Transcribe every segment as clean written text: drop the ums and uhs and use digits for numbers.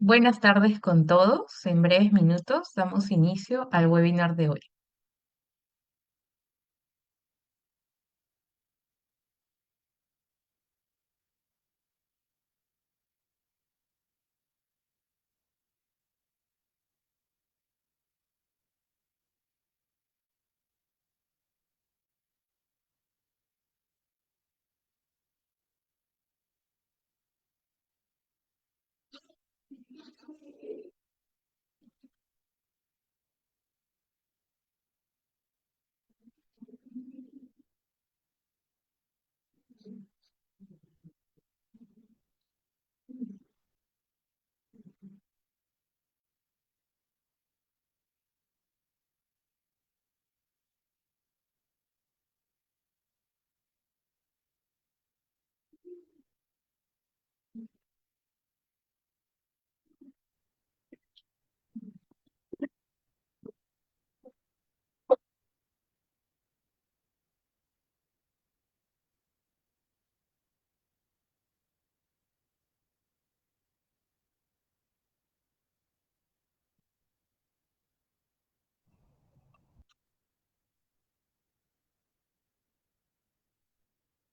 Buenas tardes con todos. En breves minutos damos inicio al webinar de hoy.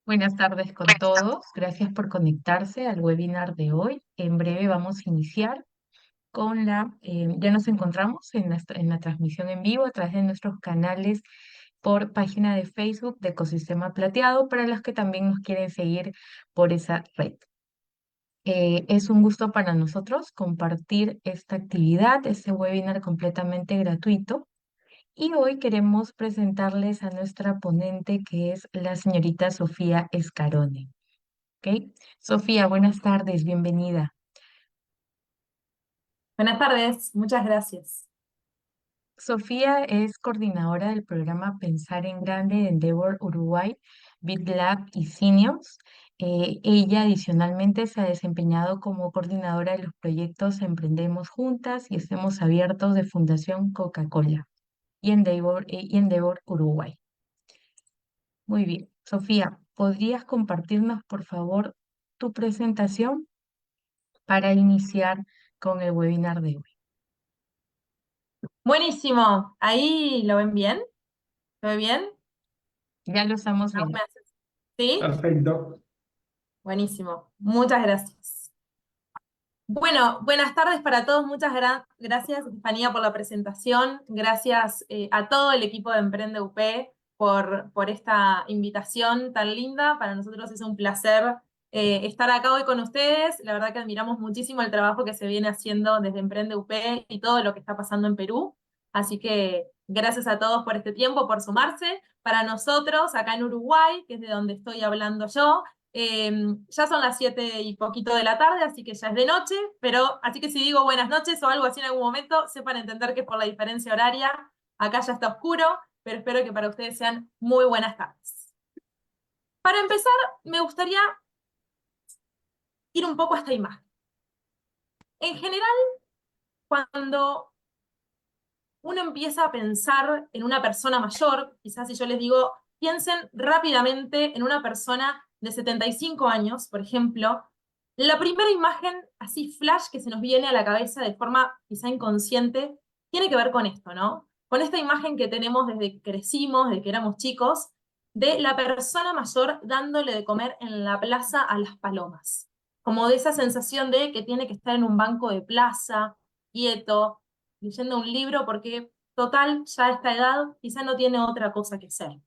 Buenas tardes con todos. Gracias por conectarse al webinar de hoy. En breve vamos a iniciar con ya nos encontramos en la transmisión en vivo a través de nuestros canales por página de Facebook de Ecosistema Plateado para los que también nos quieren seguir por esa red. Es un gusto para nosotros compartir esta actividad, este webinar completamente gratuito. Y hoy queremos presentarles a nuestra ponente, que es la señorita Sofía Escarone. ¿Ok? Sofía, buenas tardes, bienvenida. Buenas tardes, muchas gracias. Sofía es coordinadora del programa Pensar en Grande de Endeavor Uruguay, BitLab y Seniors. Ella adicionalmente se ha desempeñado como coordinadora de los proyectos Emprendemos Juntas y Estemos Abiertos de Fundación Coca-Cola y Endeavor Uruguay. Muy bien. Sofía, ¿podrías compartirnos, por favor, tu presentación para iniciar con el webinar de hoy? Buenísimo, ¿ahí lo ven bien? ¿Lo ven bien? Ya lo estamos ¿No viendo. me haces? ¿Sí? Perfecto. Buenísimo, muchas gracias. Bueno, buenas tardes para todos, muchas gracias, Estefanía, por la presentación. Gracias a todo el equipo de Emprende UP por esta invitación tan linda. Para nosotros es un placer estar acá hoy con ustedes. La verdad que admiramos muchísimo el trabajo que se viene haciendo desde Emprende UP y todo lo que está pasando en Perú. Así que gracias a todos por este tiempo, por sumarse. Para nosotros, acá en Uruguay, que es de donde estoy hablando yo, ya son las 7 y poquito de la tarde, así que ya es de noche, pero así que si digo buenas noches o algo así en algún momento, sepan entender que por la diferencia horaria, acá ya está oscuro, pero espero que para ustedes sean muy buenas tardes. Para empezar, me gustaría ir un poco a esta imagen. En general, cuando uno empieza a pensar en una persona mayor, quizás si yo les digo, piensen rápidamente en una persona de 75 años, por ejemplo, la primera imagen así flash que se nos viene a la cabeza de forma quizá inconsciente, tiene que ver con esto, ¿no? Con esta imagen que tenemos desde que crecimos, desde que éramos chicos, de la persona mayor dándole de comer en la plaza a las palomas. Como de esa sensación de que tiene que estar en un banco de plaza, quieto, leyendo un libro porque, total, ya a esta edad quizá no tiene otra cosa que hacer.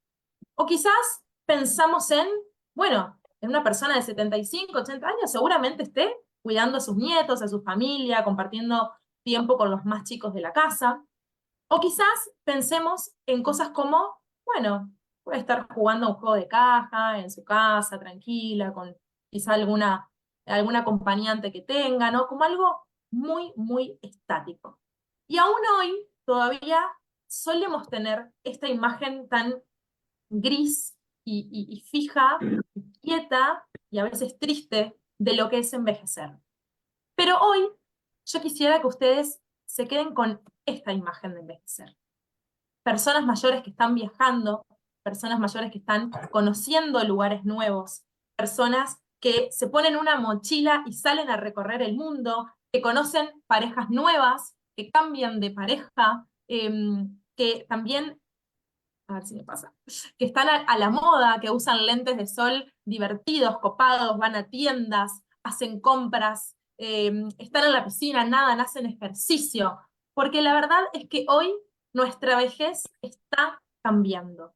O quizás pensamos en, bueno, en una persona de 75, 80 años, seguramente esté cuidando a sus nietos, a su familia, compartiendo tiempo con los más chicos de la casa. O quizás pensemos en cosas como, bueno, puede estar jugando a un juego de caja en su casa, tranquila, con quizá alguna acompañante que tenga, ¿no? Como algo muy, muy estático. Y aún hoy todavía solemos tener esta imagen tan gris y fija, quieta y a veces triste de lo que es envejecer. Pero hoy yo quisiera que ustedes se queden con esta imagen de envejecer. Personas mayores que están viajando, personas mayores que están conociendo lugares nuevos, personas que se ponen una mochila y salen a recorrer el mundo, que conocen parejas nuevas, que cambian de pareja, que también, a ver si me pasa, que están a la moda, que usan lentes de sol divertidos, copados, van a tiendas, hacen compras, están en la piscina, nadan, hacen ejercicio, porque la verdad es que hoy nuestra vejez está cambiando.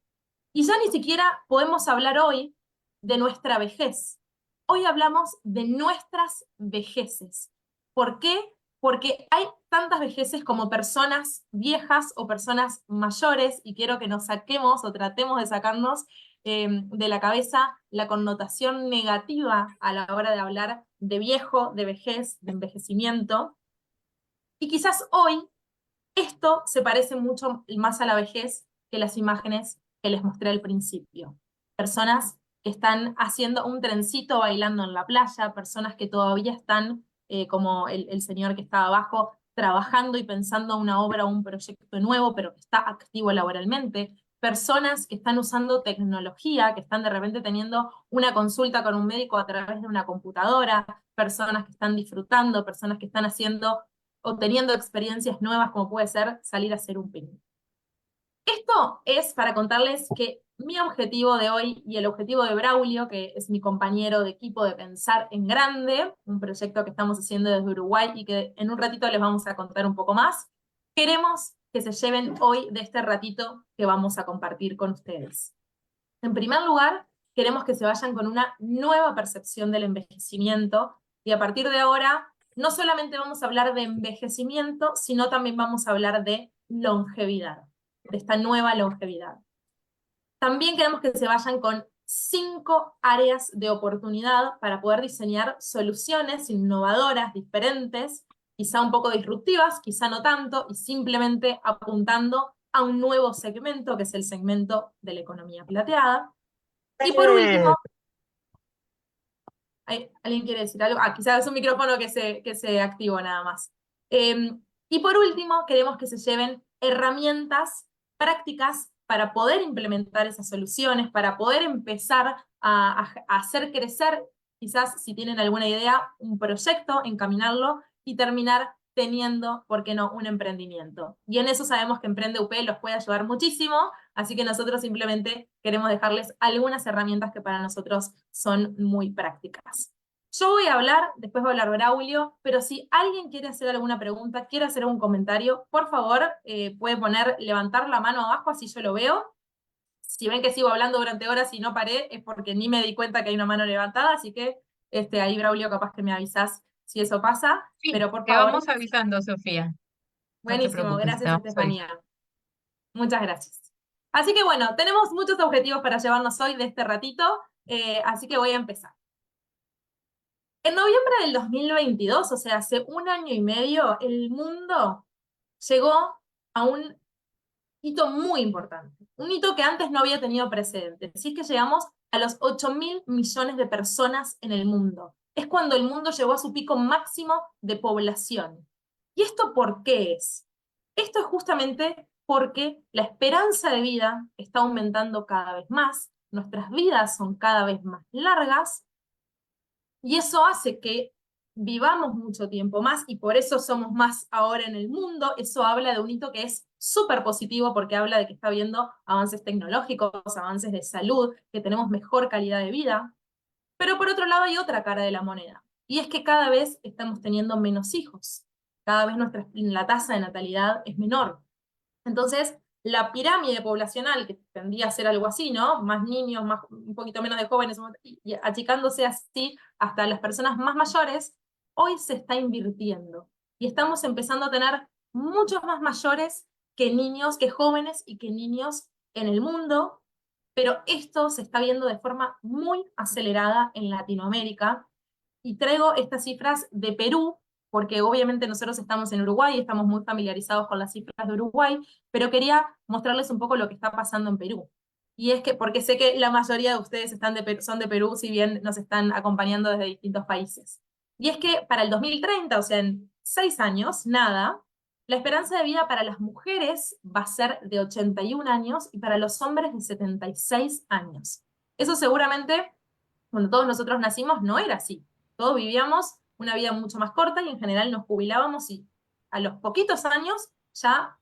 Y ya ni siquiera podemos hablar hoy de nuestra vejez. Hoy hablamos de nuestras vejeces. ¿Por qué? Porque hay tantas vejeces como personas viejas o personas mayores, y quiero que nos saquemos o tratemos de sacarnos de la cabeza la connotación negativa a la hora de hablar de viejo, de vejez, de envejecimiento. Y quizás hoy esto se parece mucho más a la vejez que las imágenes que les mostré al principio. Personas que están haciendo un trencito bailando en la playa, personas que todavía están, como el señor que estaba abajo, trabajando y pensando una obra o un proyecto nuevo, pero que está activo laboralmente, personas que están usando tecnología, que están de repente teniendo una consulta con un médico a través de una computadora, personas que están disfrutando, personas que están haciendo o teniendo experiencias nuevas como puede ser salir a hacer un picnic. Esto es para contarles que mi objetivo de hoy y el objetivo de Braulio, que es mi compañero de equipo de Pensar en Grande, un proyecto que estamos haciendo desde Uruguay y que en un ratito les vamos a contar un poco más, queremos que se lleven hoy de este ratito que vamos a compartir con ustedes. En primer lugar, queremos que se vayan con una nueva percepción del envejecimiento y a partir de ahora no solamente vamos a hablar de envejecimiento, sino también vamos a hablar de longevidad, de esta nueva longevidad. También queremos que se vayan con 5 áreas de oportunidad para poder diseñar soluciones innovadoras, diferentes, quizá un poco disruptivas, quizá no tanto, y simplemente apuntando a un nuevo segmento, que es el segmento de la economía plateada. Y por último, ¿alguien quiere decir algo? Quizás es un micrófono que se activó nada más. Y por último, queremos que se lleven herramientas prácticas para poder implementar esas soluciones, para poder empezar a hacer crecer, quizás si tienen alguna idea, un proyecto, encaminarlo y terminar teniendo, ¿por qué no?, un emprendimiento. Y en eso sabemos que Emprende UP los puede ayudar muchísimo, así que nosotros simplemente queremos dejarles algunas herramientas que para nosotros son muy prácticas. Yo voy a hablar, después va a hablar Braulio, pero si alguien quiere hacer alguna pregunta, quiere hacer algún comentario, por favor, puede levantar la mano abajo, así yo lo veo. Si ven que sigo hablando durante horas y no paré, es porque ni me di cuenta que hay una mano levantada, así que ahí, Braulio, capaz que me avisás si eso pasa, Sí, pero por te favor, vamos avisando, Sofía. No te buenísimo, preocupes, te gracias, vamos avisando. Estefanía. Muchas gracias. Así que bueno, tenemos muchos objetivos para llevarnos hoy de este ratito, así que voy a empezar. En noviembre del 2022, o sea, hace un año y medio, el mundo llegó a un hito muy importante, un hito que antes no había tenido precedentes. Así es que llegamos a los 8.000 millones de personas en el mundo. Es cuando el mundo llegó a su pico máximo de población. ¿Y esto por qué es? Esto es justamente porque la esperanza de vida está aumentando cada vez más, nuestras vidas son cada vez más largas, y eso hace que vivamos mucho tiempo más y por eso somos más ahora en el mundo. Eso habla de un hito que es súper positivo porque habla de que está habiendo avances tecnológicos, avances de salud, que tenemos mejor calidad de vida. Pero por otro lado hay otra cara de la moneda, y es que cada vez estamos teniendo menos hijos. Cada vez la tasa de natalidad es menor. Entonces, la pirámide poblacional, que tendría a ser algo así, ¿no? Más niños, un poquito menos de jóvenes, y achicándose así hasta las personas más mayores, hoy se está invirtiendo. Y estamos empezando a tener muchos más mayores que niños, que jóvenes y que niños en el mundo, pero esto se está viendo de forma muy acelerada en Latinoamérica. Y traigo estas cifras de Perú, porque obviamente nosotros estamos en Uruguay y estamos muy familiarizados con las cifras de Uruguay, pero quería mostrarles un poco lo que está pasando en Perú. Y es que, porque sé que la mayoría de ustedes son de Perú, si bien nos están acompañando desde distintos países. Y es que para el 2030, o sea, en 6 años, nada, la esperanza de vida para las mujeres va a ser de 81 años y para los hombres de 76 años. Eso seguramente, cuando todos nosotros nacimos, no era así. Todos vivíamos una vida mucho más corta y en general nos jubilábamos y a los poquitos años ya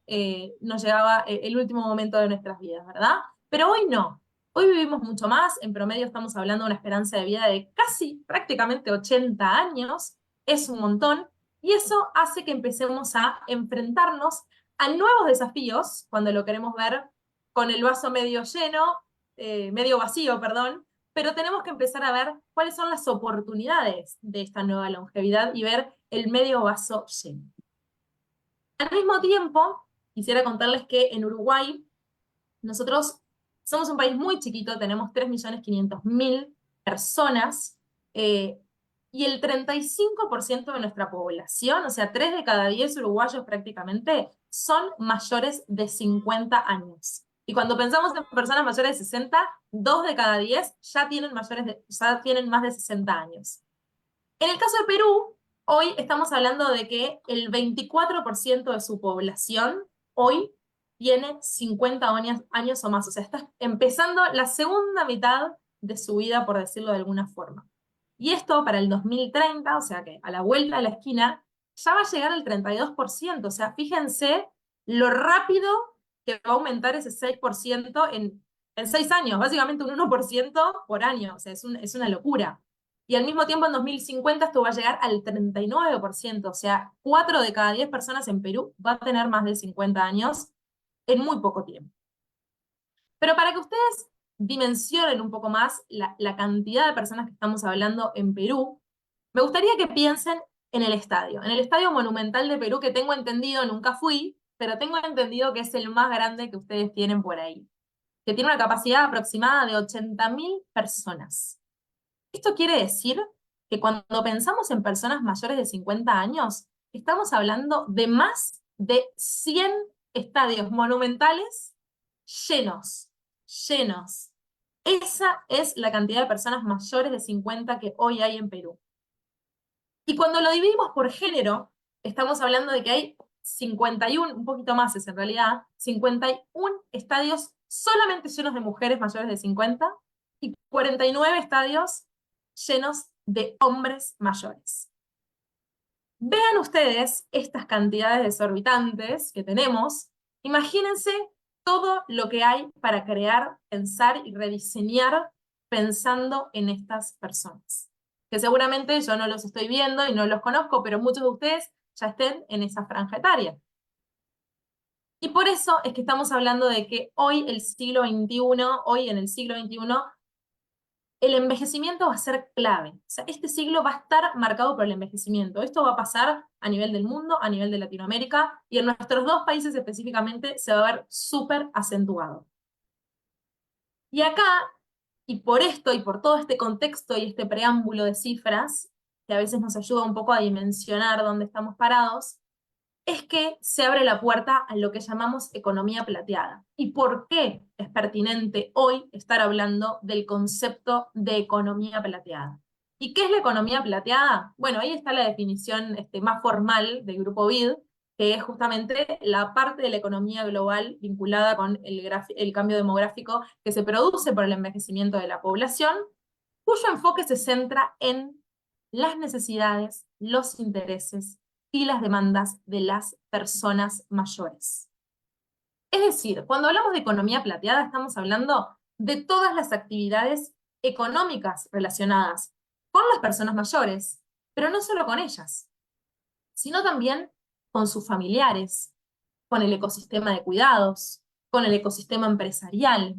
nos llegaba el último momento de nuestras vidas, ¿verdad? Pero hoy no. Hoy vivimos mucho más, en promedio estamos hablando de una esperanza de vida de casi prácticamente 80 años, es un montón, y eso hace que empecemos a enfrentarnos a nuevos desafíos cuando lo queremos ver con el vaso medio lleno, medio vacío, perdón, pero tenemos que empezar a ver cuáles son las oportunidades de esta nueva longevidad y ver el medio vaso lleno. Al mismo tiempo, quisiera contarles que en Uruguay nosotros somos un país muy chiquito, tenemos 3.500.000 personas, y el 35% de nuestra población, o sea, 3 de cada 10 uruguayos prácticamente, son mayores de 50 años. Y cuando pensamos en personas mayores de 60, 2 de cada 10 ya tienen más de 60 años. En el caso de Perú, hoy estamos hablando de que el 24% de su población hoy tiene 50 años o más. O sea, está empezando la segunda mitad de su vida, por decirlo de alguna forma. Y esto para el 2030, o sea que a la vuelta de la esquina, ya va a llegar al 32%. O sea, fíjense lo rápido que va a aumentar ese 6% en 6 años, básicamente un 1% por año. O sea, es una locura. Y al mismo tiempo en 2050 esto va a llegar al 39%, o sea, 4 de cada 10 personas en Perú va a tener más de 50 años en muy poco tiempo. Pero para que ustedes dimensionen un poco más la cantidad de personas que estamos hablando en Perú, me gustaría que piensen en el Estadio Monumental de Perú, que tengo entendido, nunca fui, pero tengo entendido que es el más grande que ustedes tienen por ahí, que tiene una capacidad aproximada de 80.000 personas. Esto quiere decir que cuando pensamos en personas mayores de 50 años, estamos hablando de más de 100 estadios monumentales llenos, llenos. Esa es la cantidad de personas mayores de 50 que hoy hay en Perú. Y cuando lo dividimos por género, estamos hablando de que hay 51, un poquito más es en realidad, 51 estadios solamente llenos de mujeres mayores de 50 y 49 estadios llenos de hombres mayores. Vean ustedes estas cantidades desorbitantes que tenemos. Imagínense todo lo que hay para crear, pensar y rediseñar pensando en estas personas. Que seguramente yo no los estoy viendo y no los conozco, pero muchos de ustedes ya estén en esa franja etaria. Y por eso es que estamos hablando de que hoy, hoy en el siglo XXI, el envejecimiento va a ser clave. O sea, este siglo va a estar marcado por el envejecimiento. Esto va a pasar a nivel del mundo, a nivel de Latinoamérica, y en nuestros dos países específicamente se va a ver súper acentuado. Y acá, y por esto, y por todo este contexto y este preámbulo de cifras, que a veces nos ayuda un poco a dimensionar dónde estamos parados, es que se abre la puerta a lo que llamamos economía plateada. ¿Y por qué es pertinente hoy estar hablando del concepto de economía plateada? ¿Y qué es la economía plateada? Bueno, ahí está la definición más formal del Grupo BID, que es justamente la parte de la economía global vinculada con el cambio demográfico que se produce por el envejecimiento de la población, cuyo enfoque se centra en las necesidades, los intereses y las demandas de las personas mayores. Es decir, cuando hablamos de economía plateada estamos hablando de todas las actividades económicas relacionadas con las personas mayores, pero no solo con ellas, sino también con sus familiares, con el ecosistema de cuidados, con el ecosistema empresarial,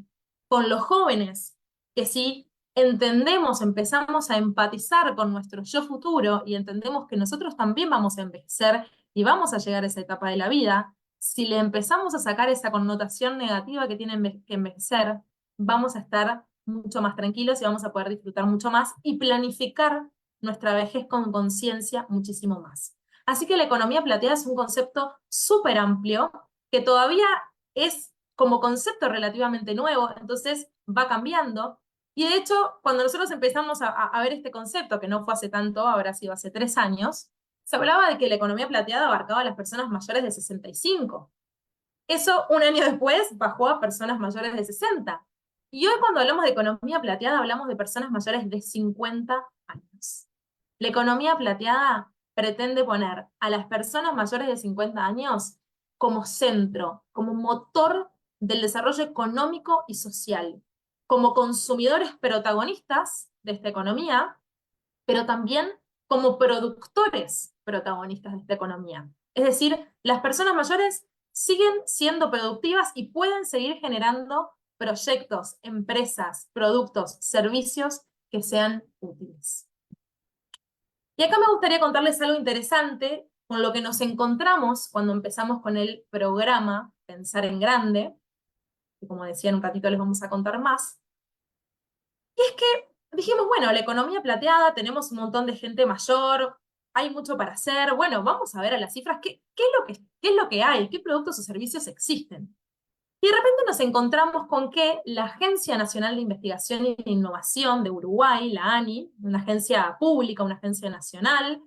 con los jóvenes, que si entendemos, empezamos a empatizar con nuestro yo futuro y entendemos que nosotros también vamos a envejecer y vamos a llegar a esa etapa de la vida, si le empezamos a sacar esa connotación negativa que tiene que envejecer, vamos a estar mucho más tranquilos y vamos a poder disfrutar mucho más y planificar nuestra vejez con conciencia muchísimo más. Así que la economía plateada es un concepto súper amplio que todavía es como concepto relativamente nuevo, entonces va cambiando. Y de hecho, cuando nosotros empezamos a ver este concepto, que no fue hace tanto, habrá sido hace 3 años, se hablaba de que la economía plateada abarcaba a las personas mayores de 65. Eso, un año después, bajó a personas mayores de 60. Y hoy cuando hablamos de economía plateada, hablamos de personas mayores de 50 años. La economía plateada pretende poner a las personas mayores de 50 años como centro, como motor del desarrollo económico y social, como consumidores protagonistas de esta economía, pero también como productores protagonistas de esta economía. Es decir, las personas mayores siguen siendo productivas y pueden seguir generando proyectos, empresas, productos, servicios que sean útiles. Y acá me gustaría contarles algo interesante con lo que nos encontramos cuando empezamos con el programa Pensar en Grande, que como decía en un ratito les vamos a contar más. Y es que dijimos, bueno, la economía plateada, tenemos un montón de gente mayor, hay mucho para hacer, bueno, vamos a ver a las cifras, qué es lo que hay? ¿Qué productos o servicios existen? Y de repente nos encontramos con que la Agencia Nacional de Investigación e Innovación de Uruguay, la ANI, una agencia pública, una agencia nacional,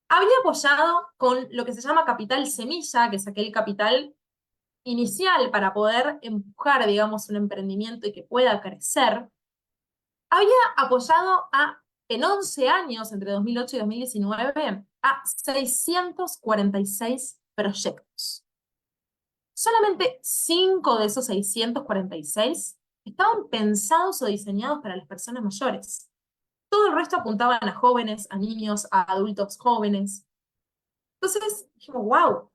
había apoyado con lo que se llama capital semilla, que es aquel capital inicial para poder empujar, digamos, un emprendimiento y que pueda crecer, había apoyado en 11 años, entre 2008 y 2019, a 646 proyectos. Solamente 5 de esos 646 estaban pensados o diseñados para las personas mayores. Todo el resto apuntaban a jóvenes, a niños, a adultos jóvenes. Entonces dijimos, wow,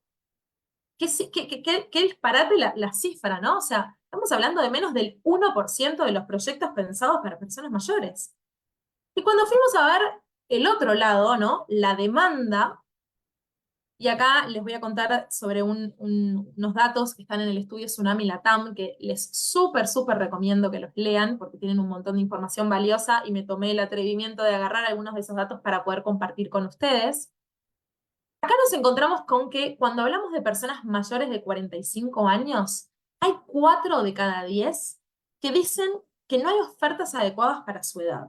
qué disparate la cifra, ¿no? O sea, estamos hablando de menos del 1% de los proyectos pensados para personas mayores. Y cuando fuimos a ver el otro lado, ¿no? La demanda, y acá les voy a contar sobre unos datos que están en el estudio Tsunami Latam, que les súper recomiendo que los lean, porque tienen un montón de información valiosa, y me tomé el atrevimiento de agarrar algunos de esos datos para poder compartir con ustedes. Acá nos encontramos con que cuando hablamos de personas mayores de 45 años, hay 4 de cada 10 que dicen que no hay ofertas adecuadas para su edad.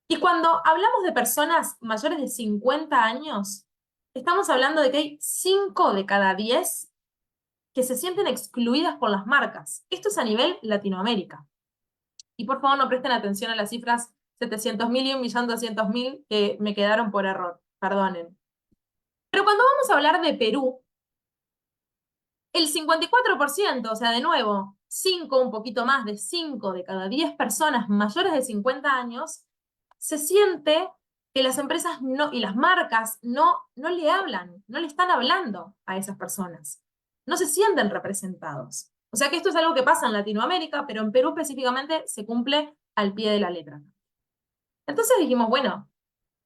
Y cuando hablamos de personas mayores de 50 años, estamos hablando de que hay 5 de cada 10 que se sienten excluidas por las marcas. Esto es a nivel Latinoamérica. Y por favor no presten atención a las cifras 700.000 y 1.200.000 que me quedaron por error, perdonen. Pero cuando vamos a hablar de Perú, el 54%, o sea, de nuevo, 5, un poquito más de 5 de cada 10 personas mayores de 50 años, se siente que las empresas y las marcas no le hablan, no le están hablando a esas personas. No se sienten representados. O sea que esto es algo que pasa en Latinoamérica, pero en Perú específicamente se cumple al pie de la letra. Entonces dijimos, bueno,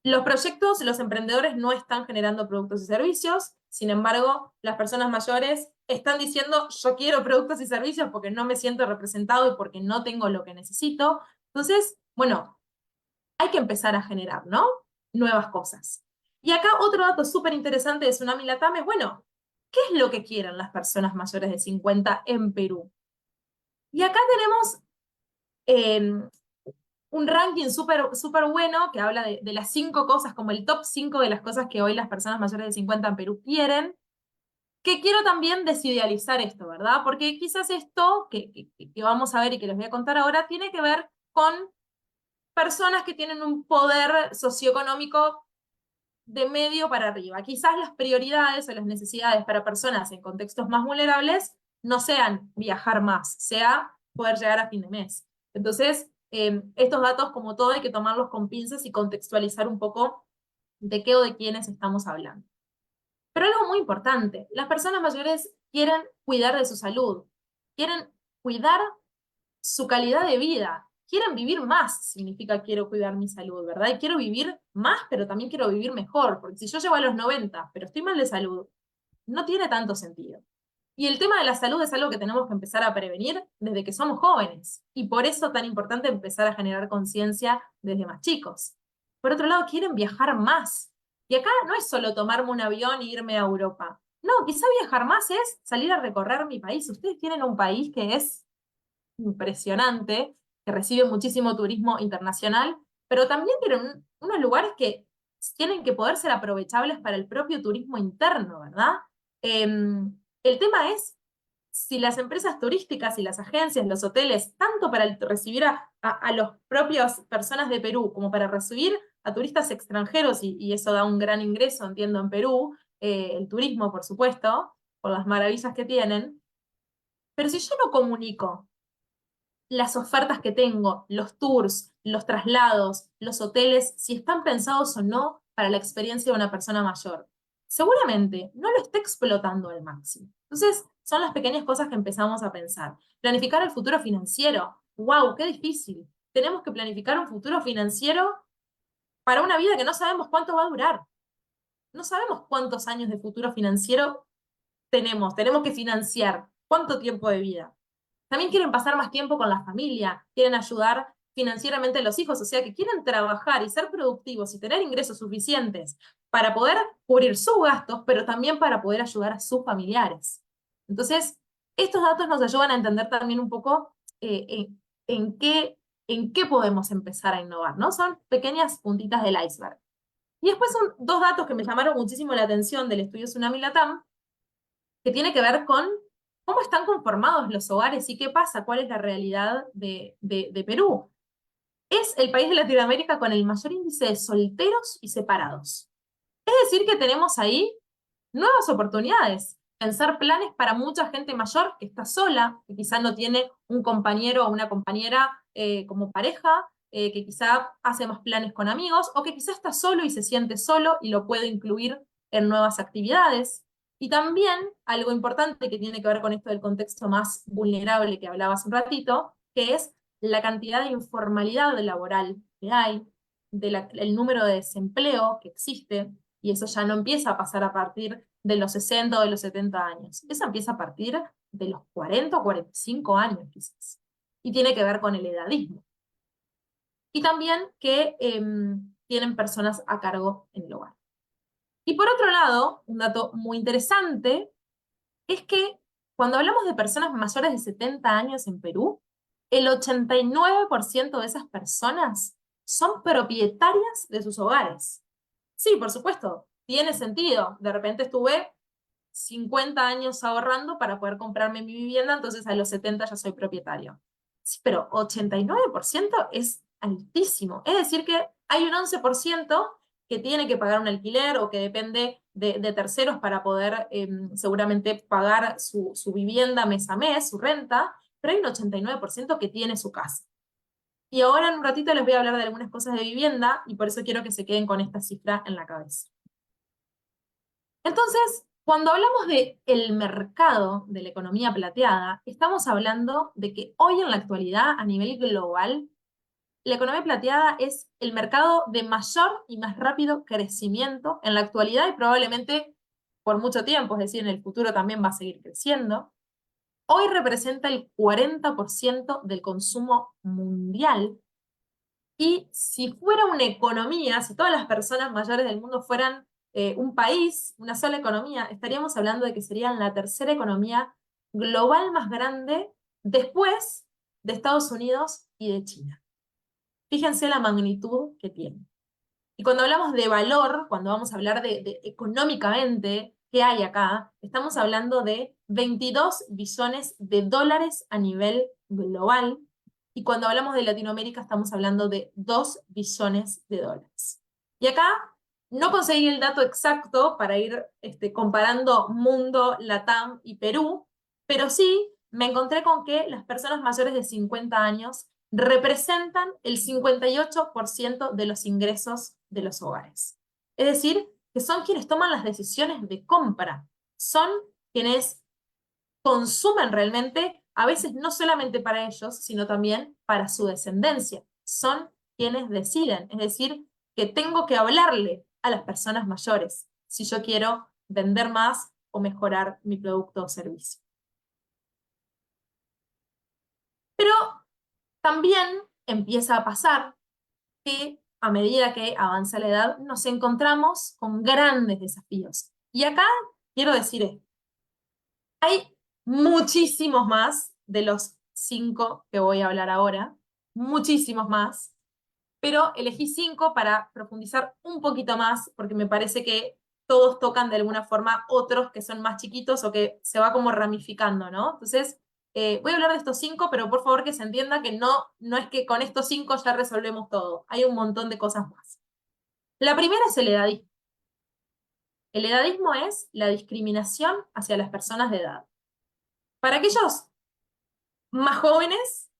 los proyectos, los emprendedores no están generando productos y servicios, sin embargo, las personas mayores están diciendo, yo quiero productos y servicios porque no me siento representado y porque no tengo lo que necesito. Entonces, bueno, hay que empezar a generar, ¿no? Nuevas cosas. Y acá otro dato súper interesante de Tsunami Latam es, bueno, ¿qué es lo que quieren las personas mayores de 50 en Perú? Y acá tenemos un ranking súper bueno que habla de las 5 cosas, como el top 5 de las cosas que hoy las personas mayores de 50 en Perú quieren, que quiero también desidealizar esto, ¿verdad? Porque quizás esto que vamos a ver y que les voy a contar ahora tiene que ver con personas que tienen un poder socioeconómico de medio para arriba. Quizás las prioridades o las necesidades para personas en contextos más vulnerables no sean viajar más, sea poder llegar a fin de mes. Entonces, estos datos, como todo, hay que tomarlos con pinzas y contextualizar un poco de qué o de quiénes estamos hablando. Pero algo muy importante, las personas mayores quieren cuidar de su salud, quieren cuidar su calidad de vida, quieren vivir más, significa quiero cuidar mi salud, ¿verdad? Y quiero vivir más, pero también quiero vivir mejor, porque si yo llego a los 90, pero estoy mal de salud, no tiene tanto sentido. Y el tema de la salud es algo que tenemos que empezar a prevenir desde que somos jóvenes. Y por eso tan importante empezar a generar conciencia desde más chicos. Por otro lado, quieren viajar más. Y acá no es solo tomarme un avión e irme a Europa. No, quizá viajar más es salir a recorrer mi país. Ustedes tienen un país que es impresionante, que recibe muchísimo turismo internacional, pero también tienen unos lugares que tienen que poder ser aprovechables para el propio turismo interno, ¿verdad? El tema es si las empresas turísticas y las agencias, los hoteles, tanto para recibir a las propias personas de Perú como para recibir a turistas extranjeros, y eso da un gran ingreso, entiendo, en Perú, el turismo, por supuesto, por las maravillas que tienen, pero si yo no comunico las ofertas que tengo, los tours, los traslados, los hoteles, si están pensados o no para la experiencia de una persona mayor, seguramente no lo está explotando al máximo. Entonces, son las pequeñas cosas que empezamos a pensar. Planificar el futuro financiero. ¡Wow! ¡Qué difícil! Tenemos que planificar un futuro financiero para una vida que no sabemos cuánto va a durar. No sabemos cuántos años de futuro financiero tenemos que financiar. ¿Cuánto tiempo de vida? También quieren pasar más tiempo con la familia, quieren ayudar financieramente a los hijos, o sea que quieren trabajar y ser productivos y tener ingresos suficientes para poder cubrir sus gastos, pero también para poder ayudar a sus familiares. Entonces, estos datos nos ayudan a entender también un poco en qué podemos empezar a innovar, ¿no? Son pequeñas puntitas del iceberg. Y después son dos datos que me llamaron muchísimo la atención del estudio Tsunami Latam, que tiene que ver con cómo están conformados los hogares y qué pasa, cuál es la realidad de Perú. Es el país de Latinoamérica con el mayor índice de solteros y separados. Es decir, que tenemos ahí nuevas oportunidades, pensar planes para mucha gente mayor que está sola, que quizá no tiene un compañero o una compañera como pareja, que quizá hace más planes con amigos, o que quizá está solo y se siente solo y lo puede incluir en nuevas actividades. Y también algo importante que tiene que ver con esto del contexto más vulnerable que hablaba hace un ratito, que es la cantidad de informalidad laboral que hay, el número de desempleo que existe, y eso ya no empieza a pasar a partir de los 60 o de los 70 años. Eso empieza a partir de los 40 o 45 años quizás. Y tiene que ver con el edadismo. Y también que tienen personas a cargo en el hogar. Y por otro lado, un dato muy interesante es que cuando hablamos de personas mayores de 70 años en Perú, el 89% de esas personas son propietarias de sus hogares. Sí, por supuesto, tiene sentido. De repente estuve 50 años ahorrando para poder comprarme mi vivienda, entonces a los 70 ya soy propietario. Sí, pero 89% es altísimo. Es decir, que hay un 11% que tiene que pagar un alquiler o que depende de terceros para poder seguramente pagar su vivienda mes a mes, su renta, pero hay un 89% que tiene su casa. Y ahora en un ratito les voy a hablar de algunas cosas de vivienda y por eso quiero que se queden con esta cifra en la cabeza. Entonces, cuando hablamos de el mercado de la economía plateada, estamos hablando de que hoy en la actualidad, a nivel global, la economía plateada es el mercado de mayor y más rápido crecimiento en la actualidad y probablemente por mucho tiempo, es decir, en el futuro también va a seguir creciendo. Hoy representa el 40% del consumo mundial. Y si fuera una economía, si todas las personas mayores del mundo fueran un país, una sola economía, estaríamos hablando de que serían la tercera economía global más grande después de Estados Unidos y de China. Fíjense la magnitud que tiene. Y cuando hablamos de valor, cuando vamos a hablar de económicamente, ¿qué hay acá? Estamos hablando de 22 billones de dólares a nivel global. Y cuando hablamos de Latinoamérica, estamos hablando de 2 billones de dólares. Y acá no conseguí el dato exacto para ir comparando mundo, Latam y Perú, pero sí me encontré con que las personas mayores de 50 años representan el 58% de los ingresos de los hogares. Es decir, que son quienes toman las decisiones de compra, son quienes consumen realmente, a veces no solamente para ellos, sino también para su descendencia. Son quienes deciden, es decir, que tengo que hablarle a las personas mayores si yo quiero vender más o mejorar mi producto o servicio. Pero también empieza a pasar que a medida que avanza la edad nos encontramos con grandes desafíos. Y acá quiero decir esto. Hay muchísimos más de los 5 que voy a hablar ahora, muchísimos más, pero elegí 5 para profundizar un poquito más, porque me parece que todos tocan de alguna forma otros que son más chiquitos o que se va como ramificando, ¿no? Entonces, voy a hablar de estos 5, pero por favor que se entienda que no es que con estos 5 ya resolvemos todo. Hay un montón de cosas más. La primera es el edadismo. El edadismo es la discriminación hacia las personas de edad. Para aquellos más jóvenes,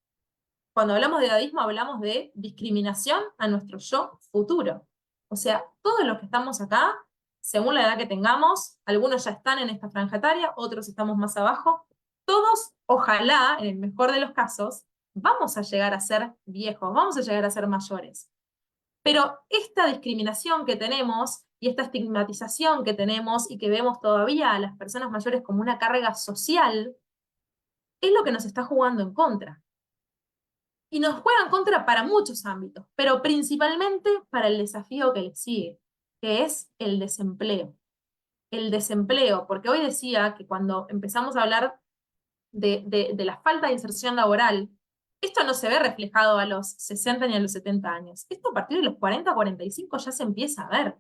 cuando hablamos de edadismo, hablamos de discriminación a nuestro yo futuro. O sea, todos los que estamos acá, según la edad que tengamos, algunos ya están en esta franja etaria, otros estamos más abajo, todos, ojalá, en el mejor de los casos, vamos a llegar a ser viejos, vamos a llegar a ser mayores. Pero esta discriminación que tenemos y esta estigmatización que tenemos y que vemos todavía a las personas mayores como una carga social, es lo que nos está jugando en contra. Y nos juega en contra para muchos ámbitos, pero principalmente para el desafío que le sigue, que es el desempleo. El desempleo, porque hoy decía que cuando empezamos a hablar de la falta de inserción laboral, esto no se ve reflejado a los 60 ni a los 70 años. Esto a partir de los 40, 45 ya se empieza a ver.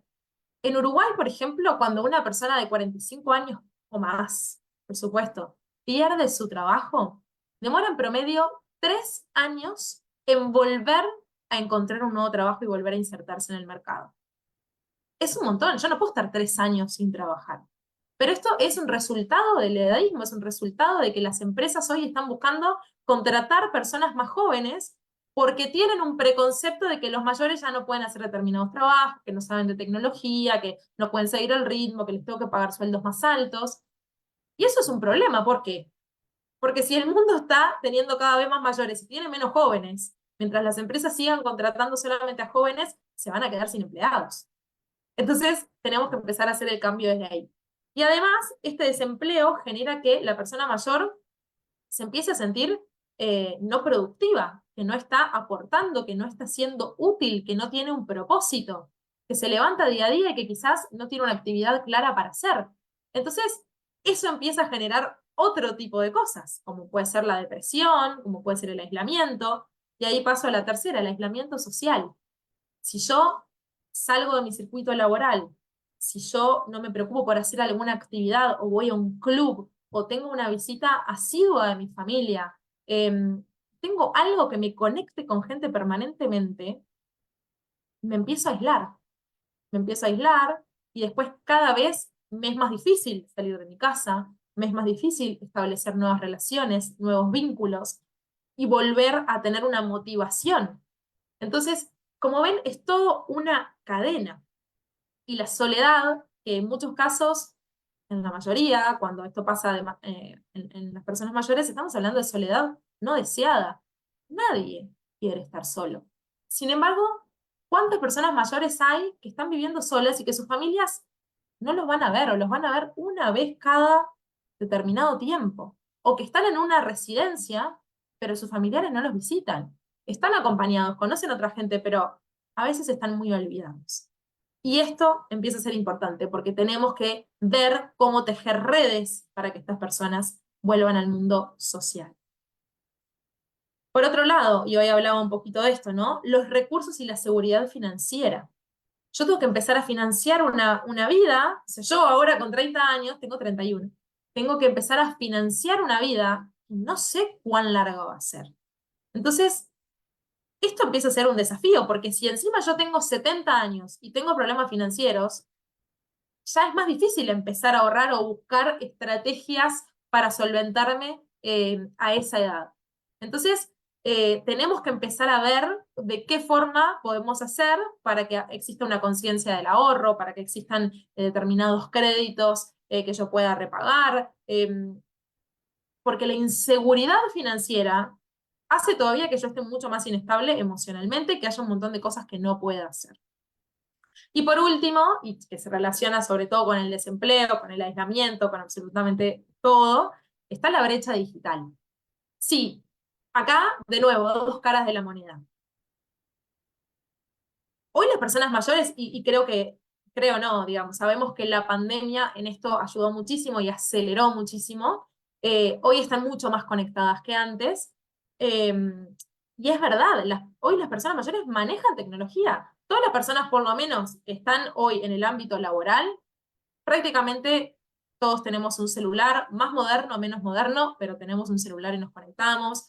En Uruguay, por ejemplo, cuando una persona de 45 años o más, por supuesto, pierde su trabajo, demora en promedio 3 años en volver a encontrar un nuevo trabajo y volver a insertarse en el mercado. Es un montón, yo no puedo estar 3 años sin trabajar. Pero esto es un resultado del edadismo, es un resultado de que las empresas hoy están buscando contratar personas más jóvenes porque tienen un preconcepto de que los mayores ya no pueden hacer determinados trabajos, que no saben de tecnología, que no pueden seguir el ritmo, que les tengo que pagar sueldos más altos. Y eso es un problema, ¿por qué? Porque si el mundo está teniendo cada vez más mayores y tiene menos jóvenes, mientras las empresas sigan contratando solamente a jóvenes, se van a quedar sin empleados. Entonces, tenemos que empezar a hacer el cambio desde ahí. Y además, este desempleo genera que la persona mayor se empiece a sentir no productiva, que no está aportando, que no está siendo útil, que no tiene un propósito, que se levanta día a día y que quizás no tiene una actividad clara para hacer. Entonces, eso empieza a generar otro tipo de cosas, como puede ser la depresión, como puede ser el aislamiento, y ahí paso a la tercera, el aislamiento social. Si yo salgo de mi circuito laboral, si yo no me preocupo por hacer alguna actividad o voy a un club o tengo una visita asidua de mi familia, tengo algo que me conecte con gente permanentemente, me empiezo a aislar. Me empiezo a aislar y después cada vez me es más difícil salir de mi casa, me es más difícil establecer nuevas relaciones, nuevos vínculos y volver a tener una motivación. Entonces, como ven, es todo una cadena. Y la soledad, que en muchos casos, en la mayoría, cuando esto pasa en las personas mayores, estamos hablando de soledad no deseada. Nadie quiere estar solo. Sin embargo, ¿cuántas personas mayores hay que están viviendo solas y que sus familias no los van a ver o los van a ver una vez cada determinado tiempo? O que están en una residencia, pero sus familiares no los visitan. Están acompañados, conocen a otra gente, pero a veces están muy olvidados. Y esto empieza a ser importante porque tenemos que ver cómo tejer redes para que estas personas vuelvan al mundo social. Por otro lado, y hoy hablaba un poquito de esto, ¿no? Los recursos y la seguridad financiera. Yo tengo que empezar a financiar una vida, o sea, yo ahora con 30 años, tengo 31, tengo que empezar a financiar una vida, no sé cuán larga va a ser. Entonces, esto empieza a ser un desafío, porque si encima yo tengo 70 años y tengo problemas financieros, ya es más difícil empezar a ahorrar o buscar estrategias para solventarme a esa edad. Entonces, tenemos que empezar a ver de qué forma podemos hacer para que exista una conciencia del ahorro, para que existan determinados créditos que yo pueda repagar, porque la inseguridad financiera hace todavía que yo esté mucho más inestable emocionalmente y que haya un montón de cosas que no pueda hacer. Y por último, y que se relaciona sobre todo con el desempleo, con el aislamiento, con absolutamente todo, está la brecha digital. Sí, acá, de nuevo, dos caras de la moneda. Hoy las personas mayores, y creo no, digamos, sabemos que la pandemia en esto ayudó muchísimo y aceleró muchísimo. Hoy están mucho más conectadas que antes. Eh, y es verdad, hoy las personas mayores manejan tecnología. Todas las personas, por lo menos, que están hoy en el ámbito laboral, prácticamente todos tenemos un celular, más moderno, menos moderno, pero tenemos un celular y nos conectamos.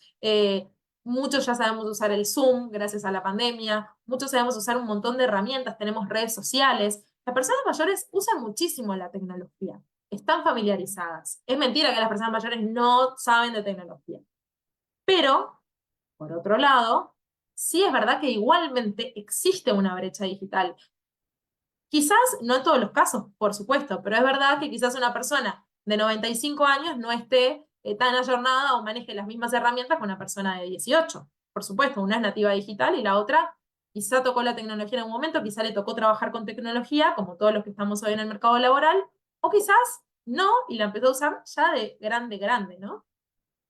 muchos ya sabemos usar el Zoom gracias a la pandemia, muchos sabemos usar un montón de herramientas, tenemos redes sociales. Las personas mayores usan muchísimo la tecnología, están familiarizadas. Es mentira que las personas mayores no saben de tecnología. Pero, por otro lado, sí es verdad que igualmente existe una brecha digital. Quizás no en todos los casos, por supuesto, pero es verdad que quizás una persona de 95 años no esté tan ayornada o maneje las mismas herramientas que una persona de 18. Por supuesto, una es nativa digital y la otra quizá tocó la tecnología en un momento, quizá le tocó trabajar con tecnología, como todos los que estamos hoy en el mercado laboral, o quizás no, y la empezó a usar ya de grande, ¿no?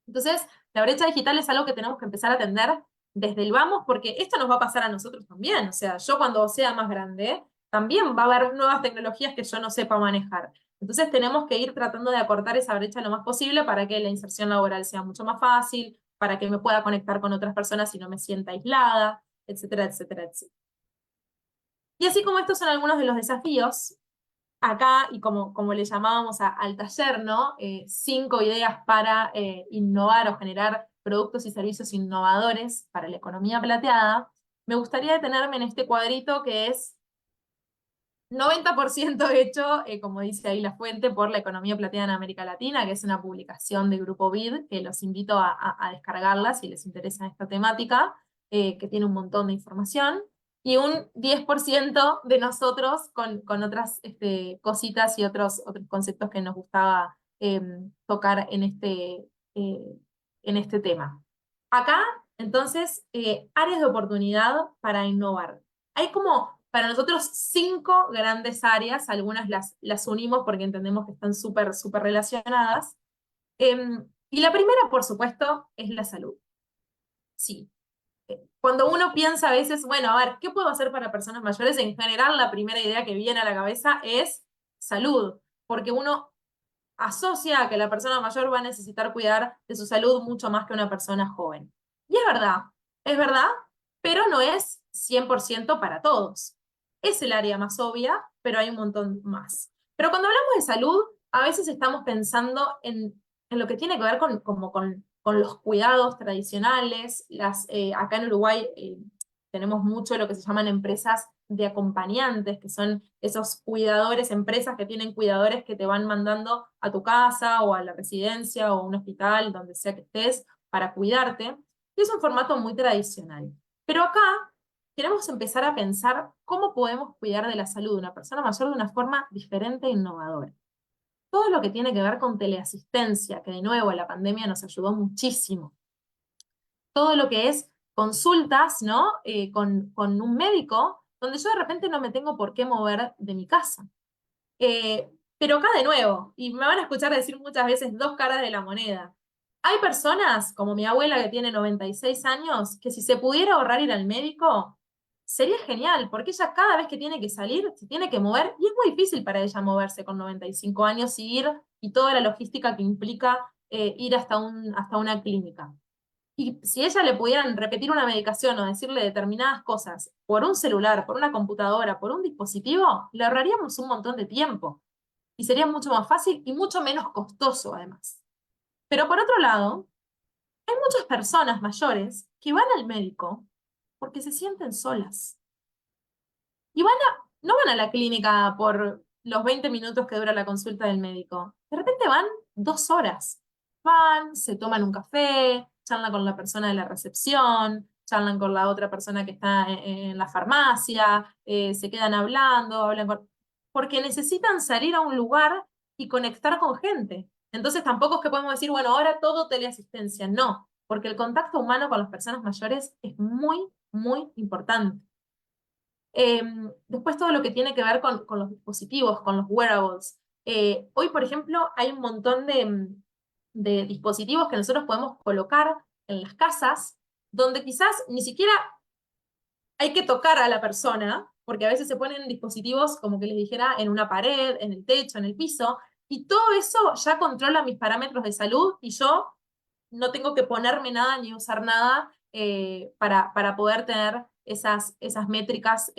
Entonces, la brecha digital es algo que tenemos que empezar a atender desde el vamos, porque esto nos va a pasar a nosotros también. O sea, yo cuando sea más grande, también va a haber nuevas tecnologías que yo no sepa manejar. Entonces, tenemos que ir tratando de acortar esa brecha lo más posible para que la inserción laboral sea mucho más fácil, para que me pueda conectar con otras personas y no me sienta aislada, etcétera, etcétera, etcétera. Y así como estos son algunos de los desafíos, acá, y como le llamábamos al taller, ¿no? 5 ideas para innovar o generar productos y servicios innovadores para la economía plateada. Me gustaría detenerme en este cuadrito que es 90% hecho, como dice ahí la fuente, por la economía plateada en América Latina, que es una publicación de Grupo BID, que los invito a descargarla si les interesa esta temática, que tiene un montón de información, y un 10% de nosotros con otras cositas y otros conceptos que nos gustaba tocar eh, en este tema. Acá, entonces, áreas de oportunidad para innovar. Hay como para nosotros 5 grandes áreas, algunas las unimos porque entendemos que están súper relacionadas. Y la primera, por supuesto, es la salud. Sí. Cuando uno piensa a veces, bueno, a ver, ¿qué puedo hacer para personas mayores? En general, la primera idea que viene a la cabeza es salud, porque uno asocia a que la persona mayor va a necesitar cuidar de su salud mucho más que una persona joven. Y es verdad, pero no es 100% para todos. Es el área más obvia, pero hay un montón más. Pero cuando hablamos de salud, a veces estamos pensando en lo que tiene que ver con los cuidados tradicionales. Acá en Uruguay tenemos mucho lo que se llaman empresas de acompañantes, que son esos cuidadores, empresas que tienen cuidadores que te van mandando a tu casa o a la residencia o a un hospital, donde sea que estés, para cuidarte. Y es un formato muy tradicional. Pero acá queremos empezar a pensar cómo podemos cuidar de la salud de una persona mayor de una forma diferente e innovadora. Todo lo que tiene que ver con teleasistencia, que de nuevo la pandemia nos ayudó muchísimo. Todo lo que es consultas, ¿no? Con un médico, donde yo de repente no me tengo por qué mover de mi casa. Pero acá de nuevo, y me van a escuchar decir muchas veces 2 caras de la moneda. Hay personas, como mi abuela que tiene 96 años, que si se pudiera ahorrar ir al médico, sería genial, porque ella cada vez que tiene que salir, se tiene que mover, y es muy difícil para ella moverse con 95 años y ir, y toda la logística que implica ir hasta una clínica. Y si ella le pudieran repetir una medicación o decirle determinadas cosas por un celular, por una computadora, por un dispositivo, le ahorraríamos un montón de tiempo. Y sería mucho más fácil y mucho menos costoso, además. Pero por otro lado, hay muchas personas mayores que van al médico porque se sienten solas. Y no van a la clínica por los 20 minutos que dura la consulta del médico. De repente van 2 horas. Van, se toman un café, charlan con la persona de la recepción, charlan con la otra persona que está en la farmacia, se quedan hablando, porque necesitan salir a un lugar y conectar con gente. Entonces tampoco es que podemos decir, bueno, ahora todo teleasistencia. No, porque el contacto humano con las personas mayores es muy importante. Después todo lo que tiene que ver con los dispositivos, con los wearables. Hoy, por ejemplo, hay un montón de dispositivos que nosotros podemos colocar en las casas, donde quizás ni siquiera hay que tocar a la persona, porque a veces se ponen dispositivos, como que les dijera, en una pared, en el techo, en el piso, y todo eso ya controla mis parámetros de salud y yo no tengo que ponerme nada ni usar nada para poder tener esas métricas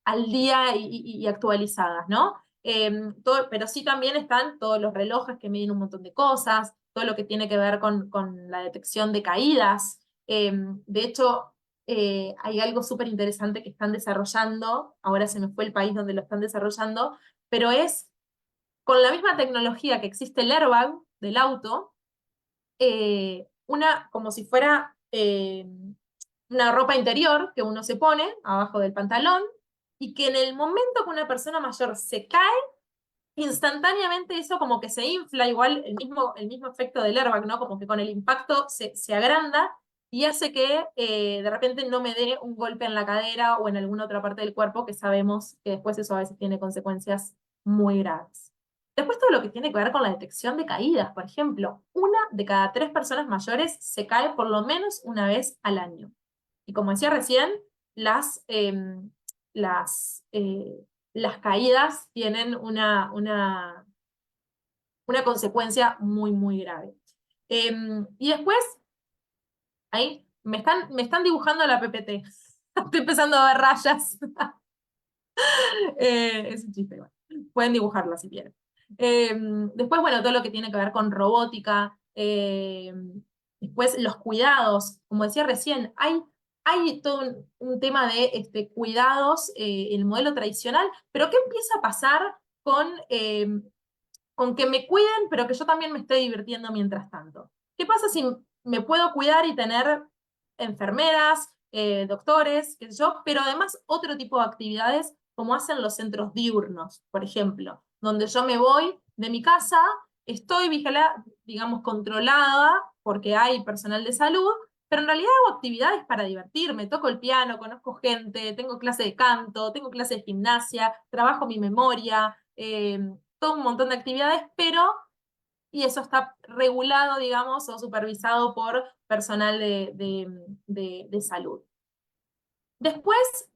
al día y actualizadas, ¿no? Pero sí también están todos los relojes que miden un montón de cosas, todo lo que tiene que ver con la detección de caídas. De hecho, hay algo súper interesante que están desarrollando, ahora se me fue el país donde lo están desarrollando, pero es con la misma tecnología que existe el airbag del auto, como si fuera una ropa interior que uno se pone abajo del pantalón y que en el momento que una persona mayor se cae, instantáneamente eso como que se infla, igual el mismo efecto del airbag, ¿no? Como que con el impacto se agranda y hace que de repente no me dé un golpe en la cadera o en alguna otra parte del cuerpo, que sabemos que después eso a veces tiene consecuencias muy graves. Después todo lo que tiene que ver con la detección de caídas, por ejemplo, 1 de cada 3 personas mayores se cae por lo menos una vez al año. Y como decía recién, las, em, las, eh, las caídas tienen una consecuencia muy, muy grave. Y después, ahí, me están dibujando la PPT. Estoy empezando a ver rayas. Es un chiste, igual. Pueden dibujarla si quieren. Después, bueno, todo lo que tiene que ver con robótica. Después, los cuidados. Como decía recién, hay todo un tema de cuidados en el modelo tradicional, pero ¿qué empieza a pasar con que me cuiden, pero que yo también me esté divirtiendo mientras tanto? ¿Qué pasa si me puedo cuidar y tener enfermeras, doctores, qué sé yo, pero además otro tipo de actividades como hacen los centros diurnos, por ejemplo, donde yo me voy de mi casa, estoy vigilada, digamos, controlada porque hay personal de salud, pero en realidad hago actividades para divertirme, toco el piano, conozco gente, tengo clase de canto, tengo clase de gimnasia, trabajo mi memoria, todo un montón de actividades, y eso está regulado, digamos, o supervisado por personal de salud. Después,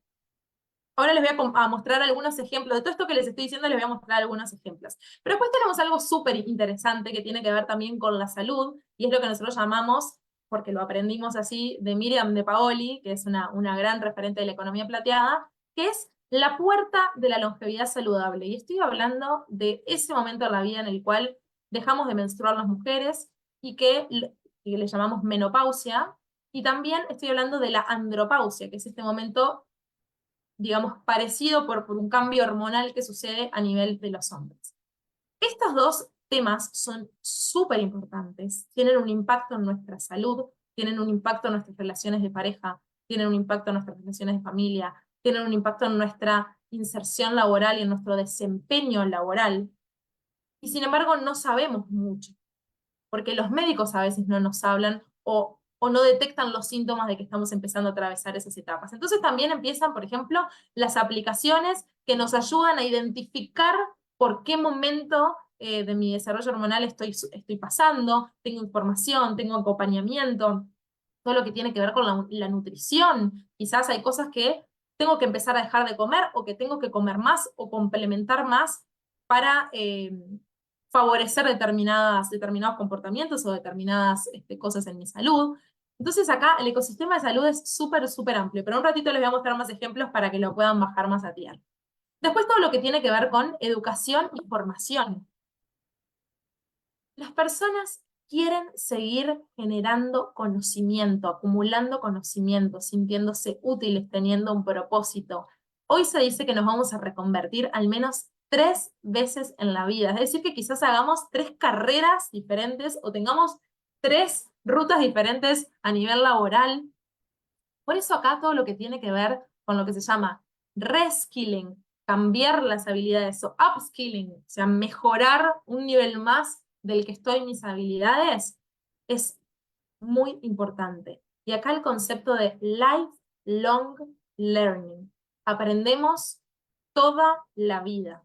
ahora les voy a mostrar algunos ejemplos. De todo esto que les estoy diciendo, les voy a mostrar algunos ejemplos. Pero después tenemos algo súper interesante que tiene que ver también con la salud, y es lo que nosotros llamamos, porque lo aprendimos así, de Miriam de Paoli, que es una gran referente de la economía plateada, que es la puerta de la longevidad saludable. Y estoy hablando de ese momento de la vida en el cual dejamos de menstruar las mujeres y que le llamamos menopausia. Y también estoy hablando de la andropausia, que es este momento, digamos, parecido por un cambio hormonal que sucede a nivel de los hombres. Estos dos temas son súper importantes, tienen un impacto en nuestra salud, tienen un impacto en nuestras relaciones de pareja, tienen un impacto en nuestras relaciones de familia, tienen un impacto en nuestra inserción laboral y en nuestro desempeño laboral. Y sin embargo no sabemos mucho, porque los médicos a veces no nos hablan o no detectan los síntomas de que estamos empezando a atravesar esas etapas. Entonces también empiezan, por ejemplo, las aplicaciones que nos ayudan a identificar por qué momento de mi desarrollo hormonal estoy pasando, tengo información, tengo acompañamiento, todo lo que tiene que ver con la nutrición. Quizás hay cosas que tengo que empezar a dejar de comer o que tengo que comer más o complementar más para favorecer determinados comportamientos o determinadas cosas en mi salud. Entonces acá el ecosistema de salud es súper, súper amplio, pero un ratito les voy a mostrar más ejemplos para que lo puedan bajar más a tierra. Después todo lo que tiene que ver con educación y formación. Las personas quieren seguir generando conocimiento, acumulando conocimiento, sintiéndose útiles, teniendo un propósito. Hoy se dice que nos vamos a reconvertir al menos 3 veces en la vida. Es decir, que quizás hagamos 3 carreras diferentes o tengamos 3 rutas diferentes a nivel laboral. Por eso acá todo lo que tiene que ver con lo que se llama reskilling, cambiar las habilidades, o upskilling, o sea, mejorar un nivel más del que estoy en mis habilidades, es muy importante. Y acá el concepto de lifelong learning. Aprendemos toda la vida.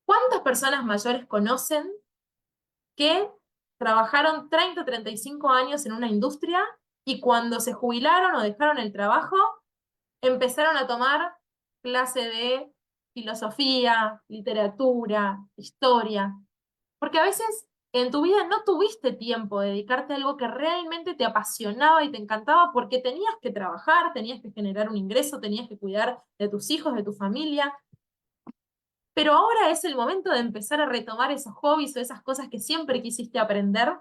¿Cuántas personas mayores conocen que trabajaron 30 o 35 años en una industria y cuando se jubilaron o dejaron el trabajo, empezaron a tomar clase de filosofía, literatura, historia? Porque a veces en tu vida no tuviste tiempo de dedicarte a algo que realmente te apasionaba y te encantaba porque tenías que trabajar, tenías que generar un ingreso, tenías que cuidar de tus hijos, de tu familia. Pero ahora es el momento de empezar a retomar esos hobbies o esas cosas que siempre quisiste aprender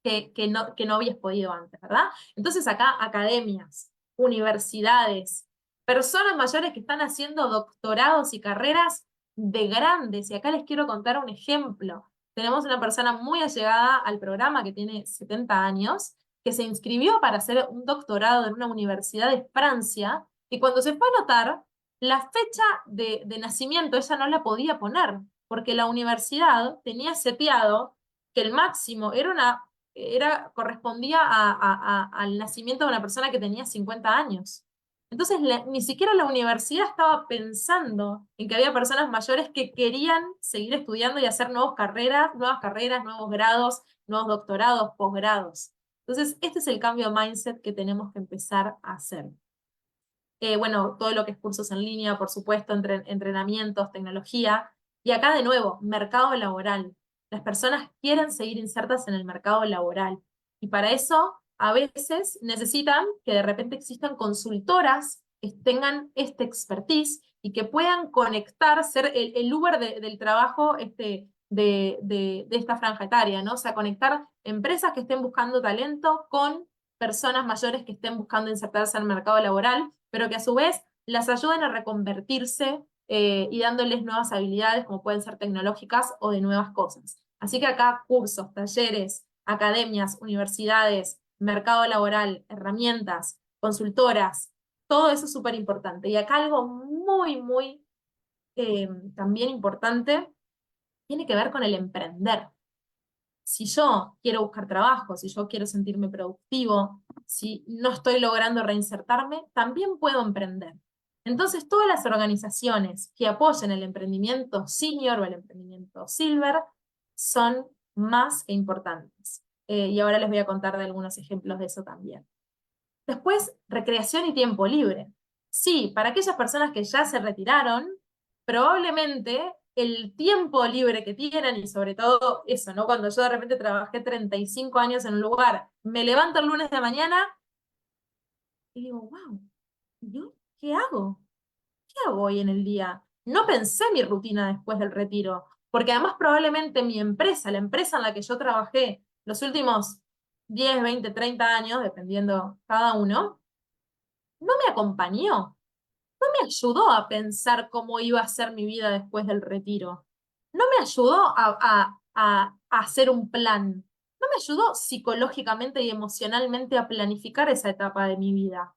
que no habías podido antes, ¿verdad? Entonces acá academias, universidades, personas mayores que están haciendo doctorados y carreras de grandes. Y acá les quiero contar un ejemplo. Tenemos una persona muy allegada al programa que tiene 70 años, que se inscribió para hacer un doctorado en una universidad de Francia, y cuando se fue a anotar, la fecha de nacimiento ella no la podía poner, porque la universidad tenía seteado que el máximo correspondía al nacimiento de una persona que tenía 50 años. Entonces, ni siquiera la universidad estaba pensando en que había personas mayores que querían seguir estudiando y hacer nuevas carreras, nuevos grados, nuevos doctorados, posgrados. Entonces, este es el cambio de mindset que tenemos que empezar a hacer. Bueno, todo lo que es cursos en línea, por supuesto, entrenamientos, tecnología. Y acá de nuevo, mercado laboral. Las personas quieren seguir insertas en el mercado laboral. Y para eso, a veces necesitan que de repente existan consultoras que tengan este expertise y que puedan conectar, ser el Uber del trabajo de esta franja etaria, ¿no? O sea, conectar empresas que estén buscando talento con personas mayores que estén buscando insertarse en el mercado laboral, pero que a su vez las ayuden a reconvertirse y dándoles nuevas habilidades, como pueden ser tecnológicas o de nuevas cosas. Así que acá cursos, talleres, academias, universidades, mercado laboral, herramientas, consultoras, todo eso es súper importante. Y acá algo muy también importante tiene que ver con el emprender. Si yo quiero buscar trabajo, si yo quiero sentirme productivo, si no estoy logrando reinsertarme, también puedo emprender. Entonces, todas las organizaciones que apoyen el emprendimiento senior o el emprendimiento silver son más que importantes. Y ahora les voy a contar de algunos ejemplos de eso también. Después, recreación y tiempo libre. Sí, para aquellas personas que ya se retiraron, probablemente el tiempo libre que tienen, y sobre todo eso, ¿no? Cuando yo de repente trabajé 35 años en un lugar, me levanto el lunes de mañana y digo, wow, ¿yo qué hago? ¿Qué hago hoy en el día? No pensé mi rutina después del retiro, porque además probablemente mi empresa, la empresa en la que yo trabajé los últimos 10, 20, 30 años, dependiendo cada uno, no me acompañó, no me ayudó a pensar cómo iba a ser mi vida después del retiro. No me ayudó a hacer un plan. No me ayudó psicológicamente y emocionalmente a planificar esa etapa de mi vida.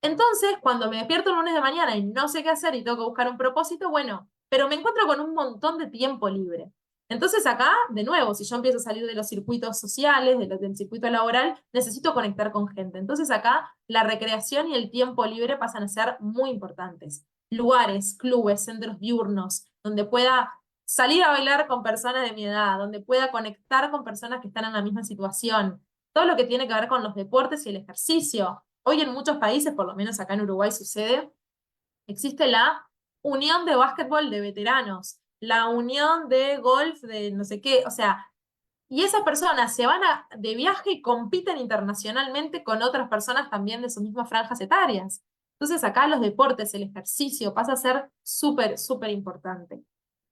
Entonces, cuando me despierto el lunes de mañana y no sé qué hacer y tengo que buscar un propósito, bueno, pero me encuentro con un montón de tiempo libre. Entonces acá, de nuevo, si yo empiezo a salir de los circuitos sociales, del circuito laboral, necesito conectar con gente. Entonces acá la recreación y el tiempo libre pasan a ser muy importantes. Lugares, clubes, centros diurnos, donde pueda salir a bailar con personas de mi edad, donde pueda conectar con personas que están en la misma situación. Todo lo que tiene que ver con los deportes y el ejercicio. Hoy en muchos países, por lo menos acá en Uruguay sucede, existe la unión de básquetbol de veteranos, la unión de golf de no sé qué, o sea, y esas personas se van de viaje y compiten internacionalmente con otras personas también de sus mismas franjas etarias. Entonces acá los deportes, el ejercicio pasa a ser súper importante.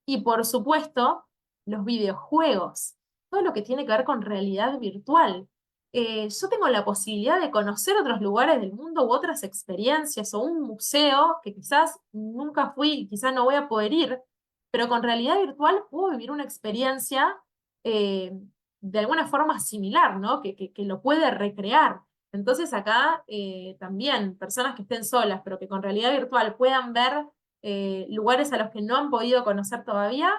Y por supuesto, los videojuegos, todo lo que tiene que ver con realidad virtual. Yo tengo la posibilidad de conocer otros lugares del mundo u otras experiencias o un museo que quizás nunca fui y quizás no voy a poder ir, pero con realidad virtual puedo vivir una experiencia eh, de alguna forma similar, ¿no? Que lo puede recrear. Entonces acá también personas que estén solas, pero que con realidad virtual puedan ver lugares a los que no han podido conocer todavía,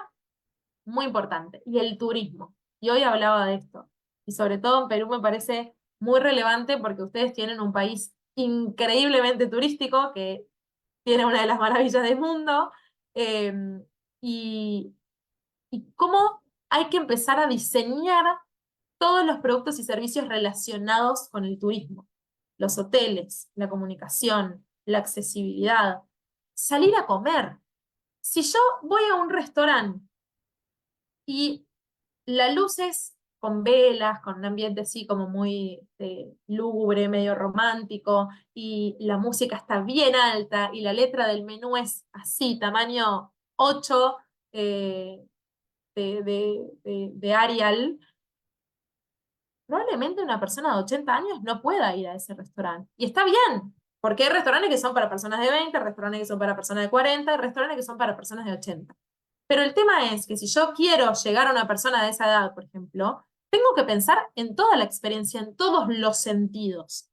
muy importante. Y el turismo. Y hoy hablaba de esto. Y sobre todo en Perú me parece muy relevante porque ustedes tienen un país increíblemente turístico, que tiene una de las maravillas del mundo, eh, y, y cómo hay que empezar a diseñar todos los productos y servicios relacionados con el turismo. Los hoteles, la comunicación, la accesibilidad, salir a comer. Si yo voy a un restaurante y la luz es con velas, con un ambiente así como muy lúgubre, medio romántico, y la música está bien alta, y la letra del menú es así, tamaño 8 de Arial, probablemente una persona de 80 años no pueda ir a ese restaurante. Y está bien, porque hay restaurantes que son para personas de 20, restaurantes que son para personas de 40, restaurantes que son para personas de 80. Pero el tema es que si yo quiero llegar a una persona de esa edad, por ejemplo, tengo que pensar en toda la experiencia, en todos los sentidos.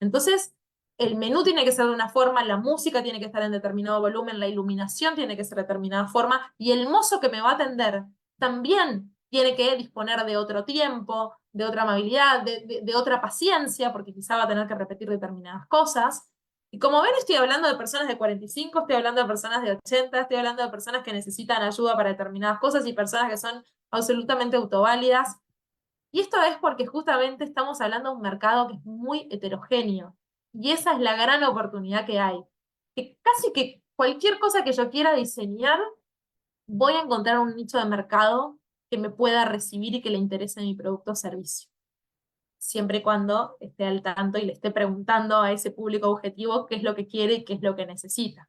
Entonces, el menú tiene que ser de una forma, la música tiene que estar en determinado volumen, la iluminación tiene que ser de determinada forma, y el mozo que me va a atender también tiene que disponer de otro tiempo, de otra amabilidad, de otra paciencia, porque quizá va a tener que repetir determinadas cosas. Y como ven, estoy hablando de personas de 45, estoy hablando de personas de 80, estoy hablando de personas que necesitan ayuda para determinadas cosas y personas que son absolutamente autoválidas. Y esto es porque justamente estamos hablando de un mercado que es muy heterogéneo. Y esa es la gran oportunidad que hay. Que casi que cualquier cosa que yo quiera diseñar, voy a encontrar un nicho de mercado que me pueda recibir y que le interese mi producto o servicio. Siempre y cuando esté al tanto y le esté preguntando a ese público objetivo qué es lo que quiere y qué es lo que necesita.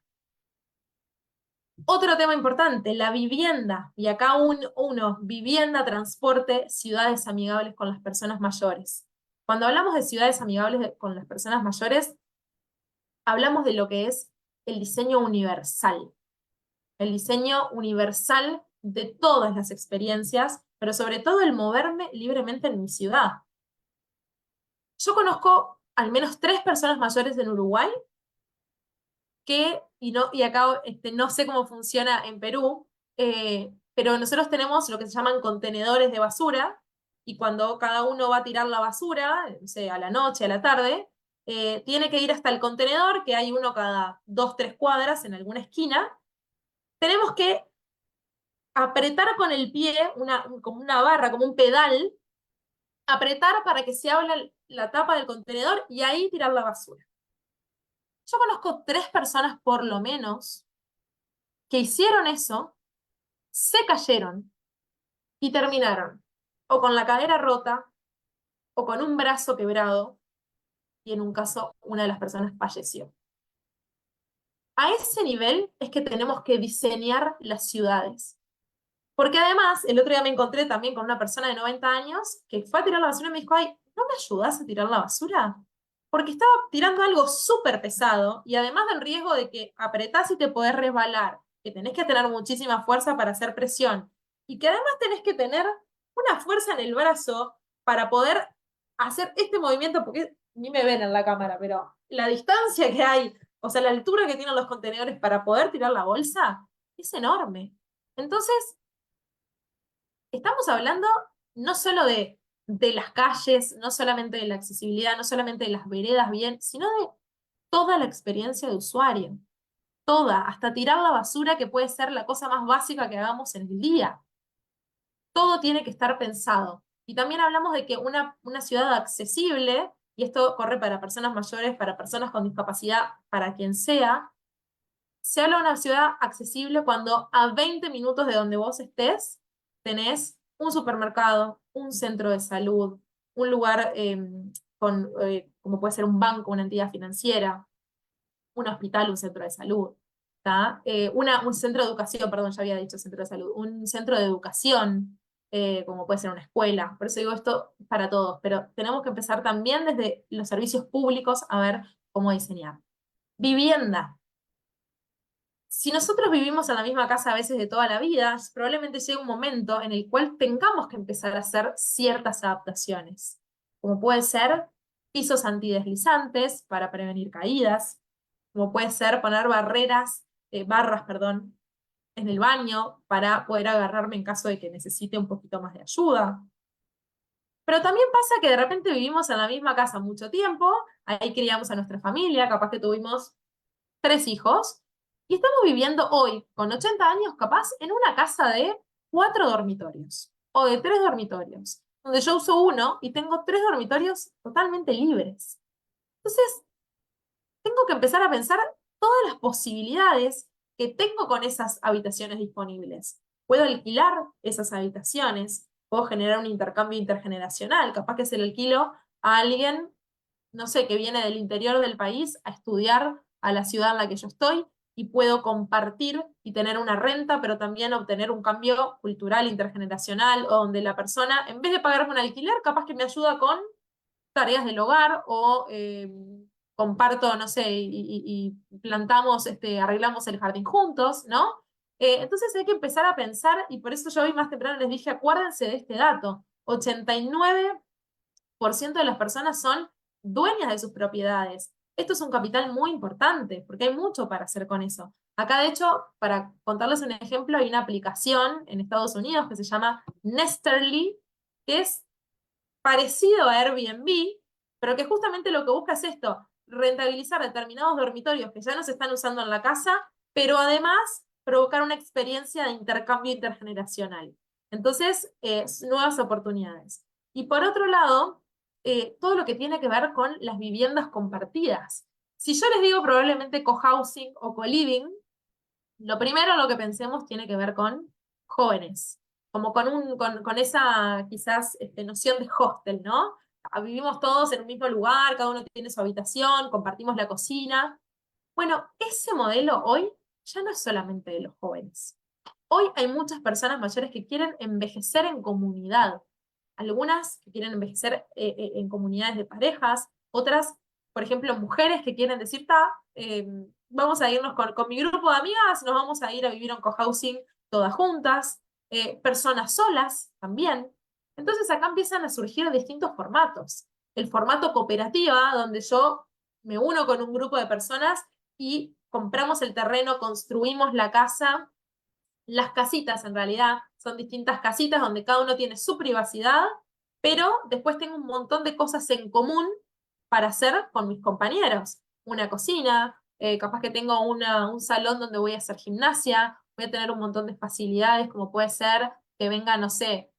Otro tema importante, la vivienda. Y acá uno, vivienda, transporte, ciudades amigables con las personas mayores. Cuando hablamos de ciudades amigables con las personas mayores, hablamos de lo que es el diseño universal. El diseño universal de todas las experiencias, pero sobre todo el moverme libremente en mi ciudad. Yo conozco al menos 3 personas mayores en Uruguay y acá no sé cómo funciona en Perú, pero nosotros tenemos lo que se llaman contenedores de basura, y cuando cada uno va a tirar la basura, no sé, a la noche, a la tarde, tiene que ir hasta el contenedor, que hay uno cada 2, 3 cuadras en alguna esquina. Tenemos que apretar con el pie, como una barra, como un pedal, apretar para que se abra la tapa del contenedor y ahí tirar la basura. Yo conozco 3 personas por lo menos que hicieron eso, se cayeron y terminaron o con la cadera rota o con un brazo quebrado, y en un caso una de las personas falleció. A ese nivel es que tenemos que diseñar las ciudades. Porque además, el otro día me encontré también con una persona de 90 años que fue a tirar la basura y me dijo, ay, ¿no me ayudás a tirar la basura? Porque estaba tirando algo súper pesado, y además del riesgo de que apretás y te podés resbalar, que tenés que tener muchísima fuerza para hacer presión, y que además tenés que tener una fuerza en el brazo para poder hacer este movimiento, porque ni me ven en la cámara, pero la distancia que hay, o sea, la altura que tienen los contenedores para poder tirar la bolsa, es enorme. Entonces, estamos hablando no solo de las calles, no solamente de la accesibilidad, no solamente de las veredas bien, sino de toda la experiencia de usuario. Toda, hasta tirar la basura, que puede ser la cosa más básica que hagamos en el día. Todo tiene que estar pensado. Y también hablamos de que una ciudad accesible, y esto corre para personas mayores, para personas con discapacidad, para quien sea, se habla de una ciudad accesible cuando a 20 minutos de donde vos estés tenés un supermercado, un centro de salud, un lugar como puede ser un banco, una entidad financiera, un hospital, un centro de salud, ¿tá? Un centro de educación, perdón, ya había dicho centro de salud, un centro de educación, como puede ser una escuela. Por eso digo esto para todos, pero tenemos que empezar también desde los servicios públicos a ver cómo diseñar. Vivienda. Si nosotros vivimos en la misma casa a veces de toda la vida, probablemente llegue un momento en el cual tengamos que empezar a hacer ciertas adaptaciones, como puede ser pisos antideslizantes para prevenir caídas, como puede ser poner barras, perdón, en el baño para poder agarrarme en caso de que necesite un poquito más de ayuda. Pero también pasa que de repente vivimos en la misma casa mucho tiempo, ahí criamos a nuestra familia, capaz que tuvimos 3 hijos, y estamos viviendo hoy, con 80 años, capaz, en una casa de 4 dormitorios, o de 3 dormitorios, donde yo uso uno y tengo 3 dormitorios totalmente libres. Entonces, tengo que empezar a pensar todas las posibilidades que tengo con esas habitaciones disponibles. Puedo alquilar esas habitaciones, puedo generar un intercambio intergeneracional, capaz que se le alquilo a alguien, no sé, que viene del interior del país a estudiar a la ciudad en la que yo estoy, y puedo compartir y tener una renta, pero también obtener un cambio cultural, intergeneracional, o donde la persona, en vez de pagarme un alquiler, capaz que me ayuda con tareas del hogar o comparto, no sé, y plantamos, arreglamos el jardín juntos, ¿no? Entonces hay que empezar a pensar, y por eso yo hoy más temprano les dije, acuérdense de este dato, 89% de las personas son dueñas de sus propiedades. Esto es un capital muy importante, porque hay mucho para hacer con eso. Acá, de hecho, para contarles un ejemplo, hay una aplicación en Estados Unidos que se llama Nesterly, que es parecido a Airbnb, pero que justamente lo que busca es esto, rentabilizar determinados dormitorios que ya no se están usando en la casa, pero además provocar una experiencia de intercambio intergeneracional. Entonces, nuevas oportunidades. Y por otro lado, todo lo que tiene que ver con las viviendas compartidas. Si yo les digo probablemente cohousing o co-living, lo primero lo que pensemos tiene que ver con jóvenes, como con esa quizás noción de hostel, ¿no? Vivimos todos en un mismo lugar, cada uno tiene su habitación, compartimos la cocina. Bueno, ese modelo hoy ya no es solamente de los jóvenes. Hoy hay muchas personas mayores que quieren envejecer en comunidad. Algunas que quieren envejecer en comunidades de parejas, otras, por ejemplo, mujeres que quieren decir, vamos a irnos con mi grupo de amigas, nos vamos a ir a vivir en cohousing todas juntas, personas solas también. Entonces acá empiezan a surgir distintos formatos. El formato cooperativa, donde yo me uno con un grupo de personas y compramos el terreno, construimos la casa. Las casitas, en realidad, son distintas casitas donde cada uno tiene su privacidad, pero después tengo un montón de cosas en común para hacer con mis compañeros. Una cocina, capaz que tengo un salón donde voy a hacer gimnasia, voy a tener un montón de facilidades, como puede ser que venga, no sé,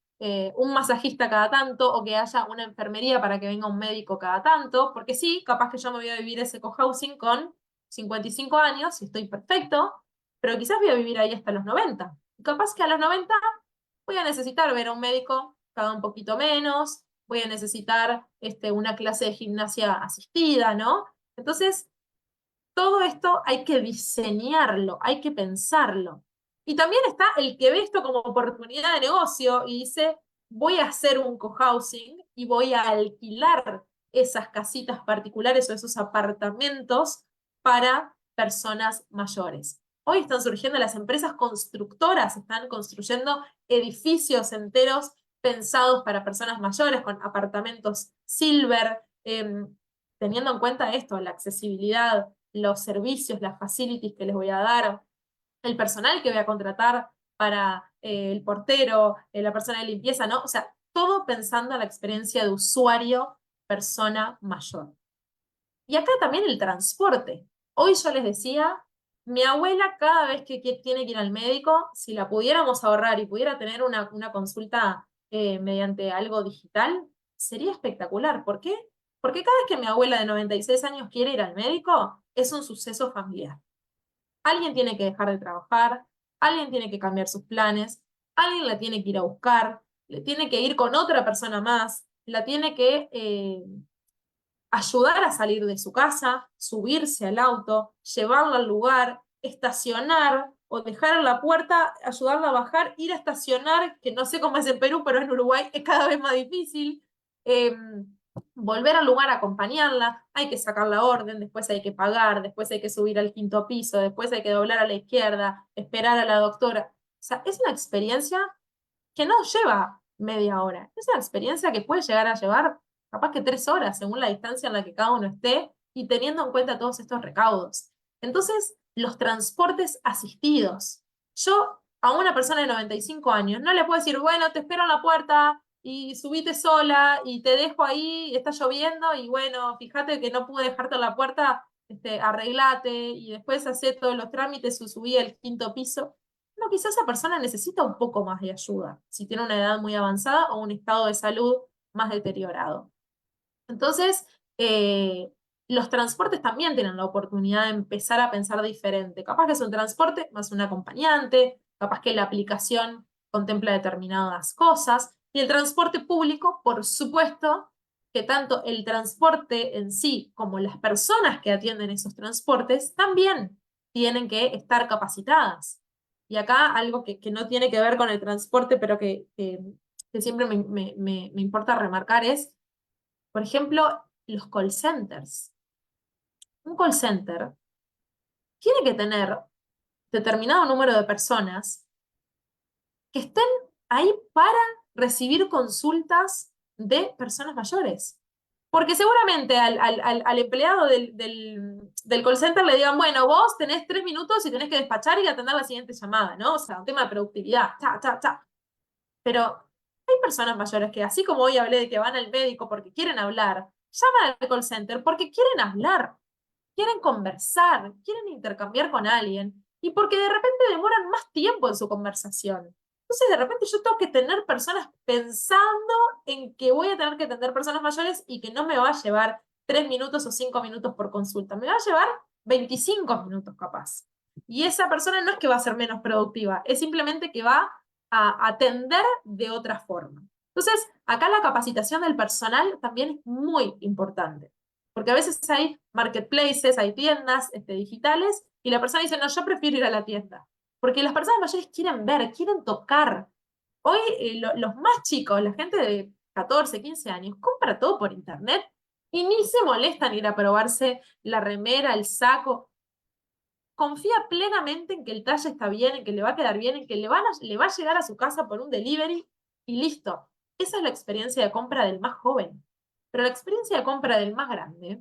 un masajista cada tanto, o que haya una enfermería para que venga un médico cada tanto, porque sí, capaz que yo me voy a vivir ese cohousing con 55 años y estoy perfecto, pero quizás voy a vivir ahí hasta los 90. Y capaz que a los 90 voy a necesitar ver a un médico cada un poquito menos, voy a necesitar una clase de gimnasia asistida, ¿no? Entonces, todo esto hay que diseñarlo, hay que pensarlo. Y también está el que ve esto como oportunidad de negocio y dice, voy a hacer un cohousing y voy a alquilar esas casitas particulares o esos apartamentos para personas mayores. Hoy están surgiendo las empresas constructoras, están construyendo edificios enteros pensados para personas mayores con apartamentos silver, teniendo en cuenta esto, la accesibilidad, los servicios, las facilities que les voy a dar, el personal que voy a contratar para el portero, la persona de limpieza, ¿no? O sea, todo pensando en la experiencia de usuario, persona mayor. Y acá también el transporte. Hoy yo les decía, mi abuela cada vez que tiene que ir al médico, si la pudiéramos ahorrar y pudiera tener una consulta mediante algo digital, sería espectacular. ¿Por qué? Porque cada vez que mi abuela de 96 años quiere ir al médico, es un suceso familiar. Alguien tiene que dejar de trabajar, alguien tiene que cambiar sus planes, alguien la tiene que ir a buscar, le tiene que ir con otra persona más, la tiene que ayudar a salir de su casa, subirse al auto, llevarla al lugar, estacionar o dejar en la puerta, ayudarla a bajar, ir a estacionar, que no sé cómo es en Perú, pero en Uruguay es cada vez más difícil. Eh, Volver al lugar a acompañarla, hay que sacar la orden, después hay que pagar, después hay que subir al quinto piso, después hay que doblar a la izquierda, esperar a la doctora. O sea, es una experiencia que no lleva media hora. Es una experiencia que puede llegar a llevar capaz que 3 horas, según la distancia en la que cada uno esté, y teniendo en cuenta todos estos recaudos. Entonces, los transportes asistidos. Yo a una persona de 95 años no le puedo decir, bueno, te espero en la puerta y subite sola y te dejo ahí, está lloviendo y bueno, fíjate que no pude dejarte en la puerta, arreglate y después hace todos los trámites y subí al quinto piso. No, quizás esa persona necesita un poco más de ayuda, si tiene una edad muy avanzada o un estado de salud más deteriorado. Entonces, los transportes también tienen la oportunidad de empezar a pensar diferente. Capaz que es un transporte más un acompañante, capaz que la aplicación contempla determinadas cosas. Y el transporte público, por supuesto, que tanto el transporte en sí como las personas que atienden esos transportes también. tienen que estar capacitadas. Y acá algo que no tiene que ver con el transporte, pero que siempre me importa remarcar es, por ejemplo, los call centers. Un call center tiene que tener determinado número de personas que estén ahí para recibir consultas de personas mayores. Porque seguramente al empleado del call center le digan, bueno, vos tenés 3 minutos y tenés que despachar y atender la siguiente llamada, ¿no? O sea, un tema de productividad, cha, cha, cha. Pero hay personas mayores que, así como hoy hablé de que van al médico porque quieren hablar, llaman al call center porque quieren hablar, quieren conversar, quieren intercambiar con alguien y porque de repente demoran más tiempo en su conversación. Entonces, de repente yo tengo que tener personas pensando en que voy a tener que atender personas mayores y que no me va a llevar 3 minutos o 5 minutos por consulta, me va a llevar 25 minutos capaz. Y esa persona no es que va a ser menos productiva, es simplemente que va a atender de otra forma. Entonces, acá la capacitación del personal también es muy importante. Porque a veces hay marketplaces, hay tiendas digitales, y la persona dice, no, yo prefiero ir a la tienda. Porque las personas mayores quieren ver, quieren tocar. Hoy los más chicos, la gente de 14, 15 años, compra todo por internet y ni se molestan ir a probarse la remera, el saco. Confía plenamente en que el talle está bien, en que le va a quedar bien, en que le va a llegar a su casa por un delivery y listo. Esa es la experiencia de compra del más joven. Pero la experiencia de compra del más grande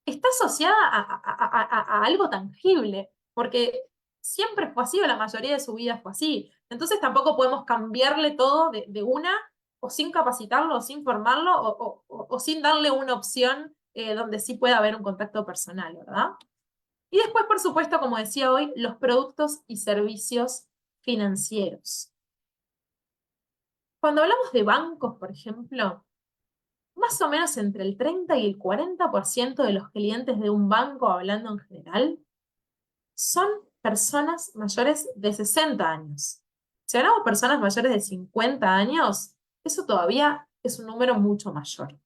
está asociada a algo tangible, porque siempre fue así, o la mayoría de su vida fue así. Entonces tampoco podemos cambiarle todo de una, o sin capacitarlo, o sin formarlo, o sin darle una opción donde sí pueda haber un contacto personal, ¿verdad? Y después, por supuesto, como decía hoy, los productos y servicios financieros. Cuando hablamos de bancos, por ejemplo, más o menos entre el 30 y el 40% de los clientes de un banco, hablando en general, son personas mayores de 60 años. Si hablamos de personas mayores de 50 años, eso todavía es un número mucho mayor.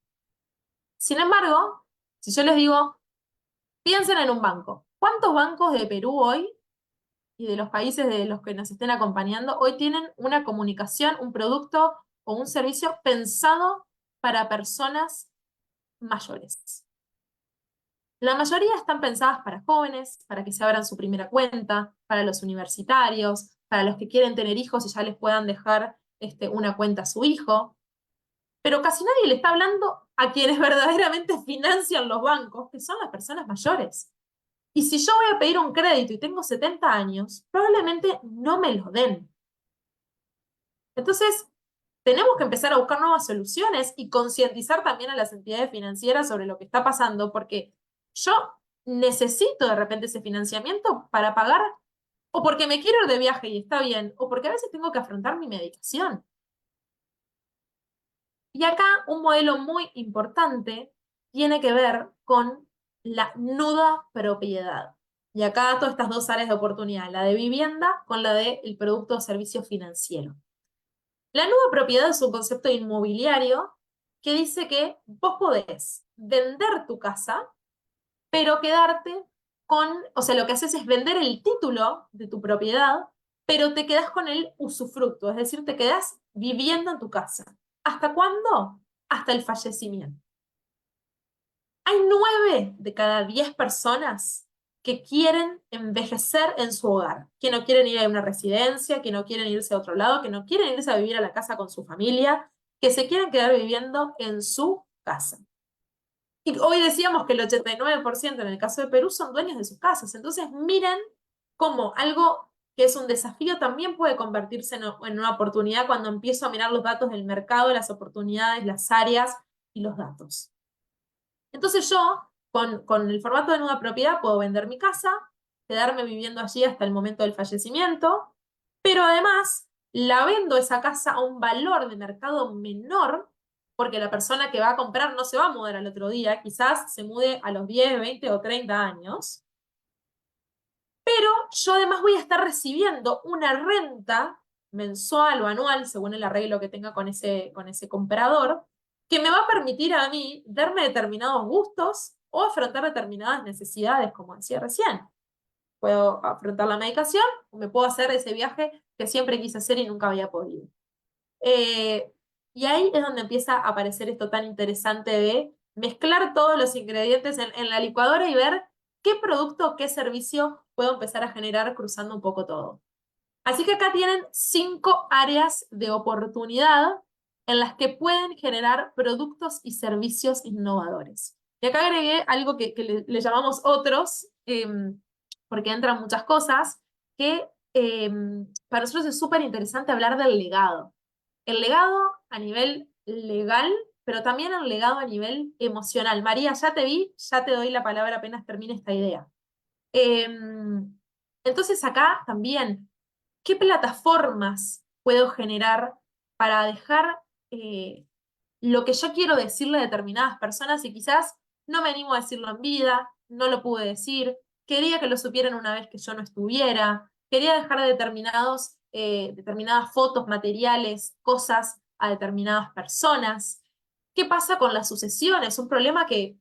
Sin embargo, si yo les digo, piensen en un banco. ¿Cuántos bancos de Perú hoy y de los países de los que nos estén acompañando hoy tienen una comunicación, un producto o un servicio pensado para personas mayores? La mayoría están pensadas para jóvenes, para que se abran su primera cuenta, para los universitarios, para los que quieren tener hijos y ya les puedan dejar una cuenta a su hijo. Pero casi nadie le está hablando a quienes verdaderamente financian los bancos, que son las personas mayores. Y si yo voy a pedir un crédito y tengo 70 años, probablemente no me lo den. Entonces, tenemos que empezar a buscar nuevas soluciones y concientizar también a las entidades financieras sobre lo que está pasando, porque yo necesito de repente ese financiamiento para pagar, o porque me quiero ir de viaje y está bien, o porque a veces tengo que afrontar mi medicación. Y acá un modelo muy importante tiene que ver con la nuda propiedad. Y acá todas estas dos áreas de oportunidad, la de vivienda con la del producto o servicio financiero. La nuda propiedad es un concepto inmobiliario que dice que vos podés vender tu casa, pero quedarte con, o sea, lo que haces es vender el título de tu propiedad, pero te quedás con el usufructo, es decir, te quedás viviendo en tu casa. ¿Hasta cuándo? Hasta el fallecimiento. Hay 9 de cada 10 personas que quieren envejecer en su hogar, que no quieren ir a una residencia, que no quieren irse a otro lado, que no quieren irse a vivir a la casa con su familia, que se quieren quedar viviendo en su casa. Y hoy decíamos que el 89% en el caso de Perú son dueños de sus casas. Entonces miren cómo algo que es un desafío también puede convertirse en una oportunidad cuando empiezo a mirar los datos del mercado, las oportunidades, las áreas y los datos. Entonces yo, con el formato de nuda propiedad, puedo vender mi casa, quedarme viviendo allí hasta el momento del fallecimiento, pero además la vendo esa casa a un valor de mercado menor, porque la persona que va a comprar no se va a mudar al otro día, quizás se mude a los 10, 20 o 30 años, pero yo además voy a estar recibiendo una renta mensual o anual, según el arreglo que tenga con ese comprador, que me va a permitir a mí darme determinados gustos o afrontar determinadas necesidades, como decía recién. puedo afrontar la medicación, o me puedo hacer ese viaje que siempre quise hacer y nunca había podido. Eh, y ahí es donde empieza a aparecer esto tan interesante de mezclar todos los ingredientes en la licuadora y ver qué producto o qué servicio puedo empezar a generar cruzando un poco todo. Así que acá tienen 5 áreas de oportunidad en las que pueden generar productos y servicios innovadores. Y acá agregué algo que le llamamos otros, porque entran muchas cosas, que para nosotros es súper interesante hablar del legado. El legado a nivel legal, pero también el legado a nivel emocional. María, ya te vi, ya te doy la palabra apenas termine esta idea. Entonces acá también, ¿qué plataformas puedo generar para dejar lo que yo quiero decirle a determinadas personas y quizás no me animo a decirlo en vida, no lo pude decir, quería que lo supieran una vez que yo no estuviera, quería dejar determinadas fotos, materiales, cosas a determinadas personas? ¿Qué pasa con las sucesiones? Un problema que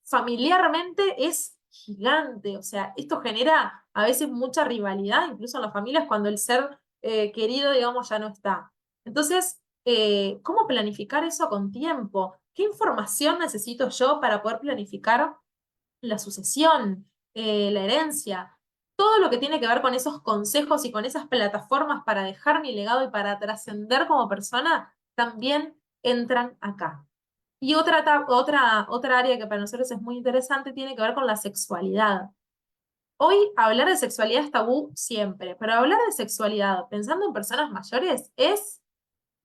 familiarmente es gigante, o sea, esto genera a veces mucha rivalidad, incluso en las familias, cuando el ser querido, digamos, ya no está. Entonces, ¿cómo planificar eso con tiempo? ¿Qué información necesito yo para poder planificar la sucesión, la herencia? Todo lo que tiene que ver con esos consejos y con esas plataformas para dejar mi legado y para trascender como persona, también entran acá. Y otra área que para nosotros es muy interesante tiene que ver con la sexualidad. Hoy hablar de sexualidad es tabú siempre, pero hablar de sexualidad pensando en personas mayores es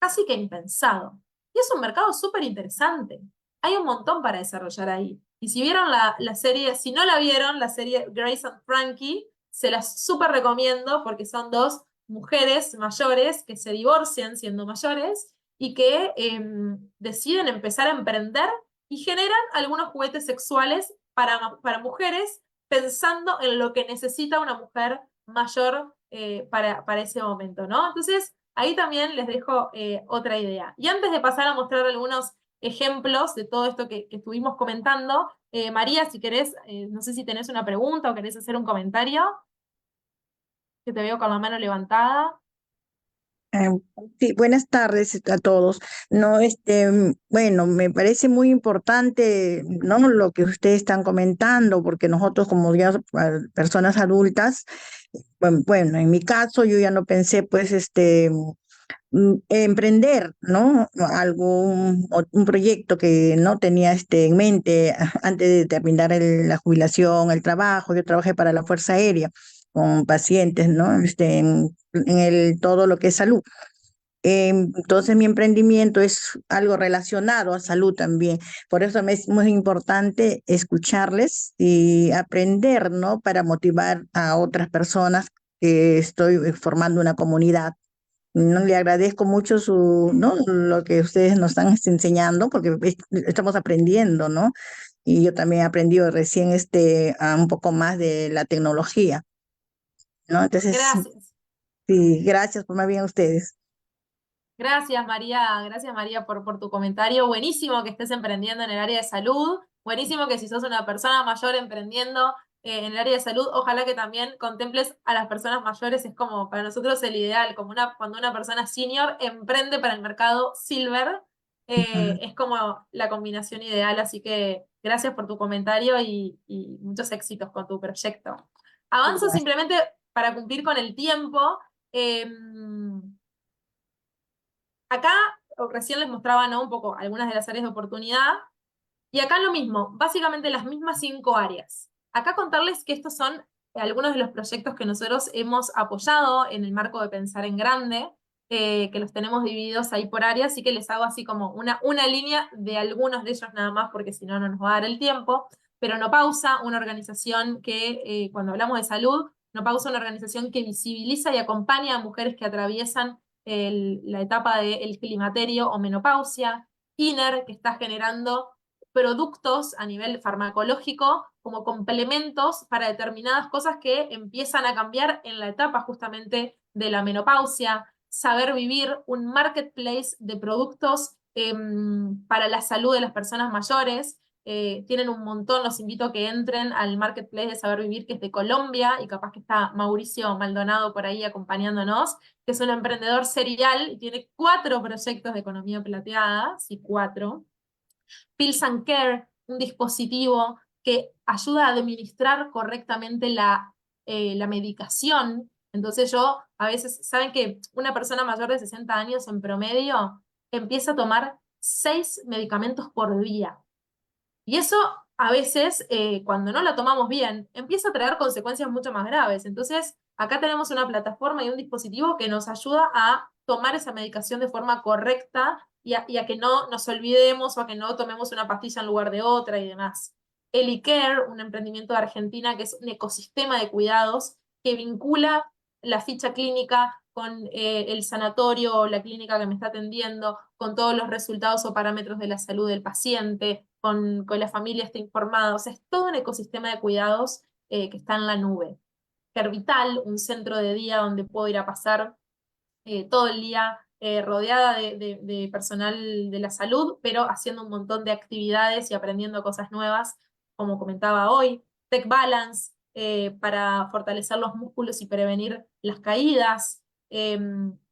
casi que impensado. Y es un mercado súper interesante. Hay un montón para desarrollar ahí. Y si vieron la serie, si no la vieron, la serie Grace and Frankie, se las súper recomiendo porque son dos mujeres mayores que se divorcian siendo mayores y que deciden empezar a emprender y generan algunos juguetes sexuales para mujeres pensando en lo que necesita una mujer mayor para ese momento, ¿no? Entonces, ahí también les dejo otra idea. Y antes de pasar a mostrar algunos ejemplos de todo esto que estuvimos comentando, María, si querés, no sé si tenés una pregunta o querés hacer un comentario, que te veo con la mano levantada. Eh, sí, buenas tardes a todos. No, bueno, me parece muy importante, ¿no? Lo que ustedes están comentando, porque nosotros como ya personas adultas, bueno, en mi caso yo ya no pensé, pues, emprender, ¿no? Un proyecto que no tenía en mente antes de terminar la jubilación, el trabajo. Yo trabajé para la Fuerza Aérea con pacientes, ¿no? En todo lo que es salud. Entonces mi emprendimiento es algo relacionado a salud también. Por eso me es muy importante escucharles y aprender, ¿no? Para motivar a otras personas que estoy formando una comunidad. No, le agradezco mucho ¿no? Lo que ustedes nos están enseñando, porque estamos aprendiendo, ¿no? Y yo también he aprendido recién un poco más de la tecnología, ¿no? Entonces, Gracias. sí, gracias por más bien a ustedes. Gracias María por tu comentario. Buenísimo que estés emprendiendo en el área de salud. Buenísimo que si sos una persona mayor emprendiendo en el área de salud, ojalá que también contemples a las personas mayores. Es como para nosotros el ideal, como cuando una persona senior emprende para el mercado silver, Ujú. es como la combinación ideal. Así que gracias por tu comentario y muchos éxitos con tu proyecto. Avanzo Gracias. simplemente para cumplir con el tiempo. Acá recién les mostraba, ¿no? Un poco algunas de las áreas de oportunidad. Y acá lo mismo, básicamente las mismas 5 áreas. Acá contarles que estos son algunos de los proyectos que nosotros hemos apoyado en el marco de Pensar en Grande, que los tenemos divididos ahí por áreas, así que les hago así como una línea de algunos de ellos nada más, porque si no, no nos va a dar el tiempo. Pero No Pausa, una organización que, cuando hablamos de salud, No Pausa, una organización que visibiliza y acompaña a mujeres que atraviesan la etapa del climaterio o menopausia. INER, que está generando productos a nivel farmacológico como complementos para determinadas cosas que empiezan a cambiar en la etapa justamente de la menopausia. Saber Vivir, un marketplace de productos para la salud de las personas mayores, tienen un montón, los invito a que entren al Marketplace de Saber Vivir, que es de Colombia, y capaz que está Mauricio Maldonado por ahí acompañándonos, que es un emprendedor serial y tiene 4 proyectos de economía plateada, sí, 4. Pills and Care, un dispositivo que ayuda a administrar correctamente la medicación. Entonces yo, a veces, ¿saben que una persona mayor de 60 años en promedio empieza a tomar 6 medicamentos por día? Y eso, a veces, cuando no la tomamos bien, empieza a traer consecuencias mucho más graves. Entonces, acá tenemos una plataforma y un dispositivo que nos ayuda a tomar esa medicación de forma correcta y a que no nos olvidemos o a que no tomemos una pastilla en lugar de otra y demás. Elicare, un emprendimiento de Argentina que es un ecosistema de cuidados que vincula la ficha clínica con el sanatorio o la clínica que me está atendiendo, con todos los resultados o parámetros de la salud del paciente, con la familia esté informada. O sea, es todo un ecosistema de cuidados que está en la nube. Hervital, un centro de día donde puedo ir a pasar todo el día rodeada de personal de la salud, pero haciendo un montón de actividades y aprendiendo cosas nuevas, como comentaba hoy. Tech Balance, para fortalecer los músculos y prevenir las caídas.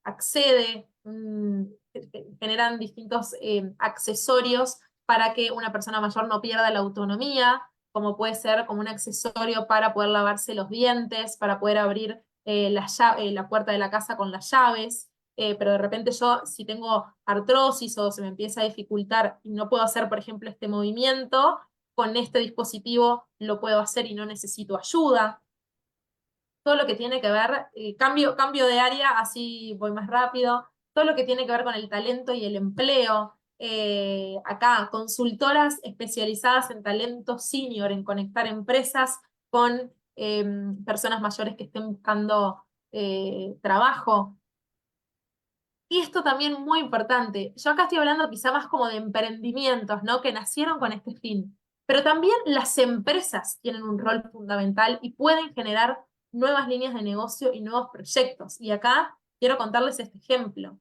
Accede, generan distintos accesorios para que una persona mayor no pierda la autonomía, como puede ser como un accesorio para poder lavarse los dientes, para poder abrir la puerta de la casa con las llaves, pero de repente yo, si tengo artrosis o se me empieza a dificultar y no puedo hacer, por ejemplo, este movimiento, con este dispositivo lo puedo hacer y no necesito ayuda. Todo lo que tiene que ver, cambio de área, así voy más rápido, todo lo que tiene que ver con el talento y el empleo. Acá, consultoras especializadas en talento senior, en conectar empresas con personas mayores que estén buscando trabajo. Y esto también muy importante. Yo acá estoy hablando quizá más como de emprendimientos, ¿no? Que nacieron con este fin. Pero también las empresas tienen un rol fundamental y pueden generar nuevas líneas de negocio y nuevos proyectos. Y acá quiero contarles este ejemplo.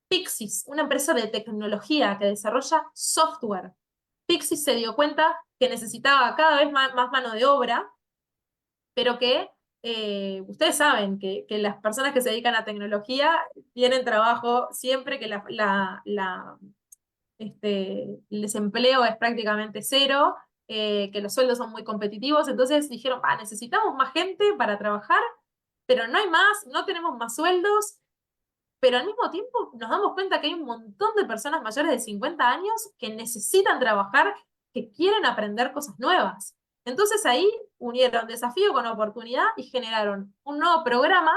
Pixis, una empresa de tecnología que desarrolla software. Pixis se dio cuenta que necesitaba cada vez más mano de obra, pero que ustedes saben que las personas que se dedican a tecnología tienen trabajo siempre, que el desempleo es prácticamente cero, que los sueldos son muy competitivos. Entonces dijeron, necesitamos más gente para trabajar, pero no hay más, no tenemos más sueldos, pero al mismo tiempo nos damos cuenta que hay un montón de personas mayores de 50 años que necesitan trabajar, que quieren aprender cosas nuevas. Entonces ahí unieron desafío con oportunidad y generaron un nuevo programa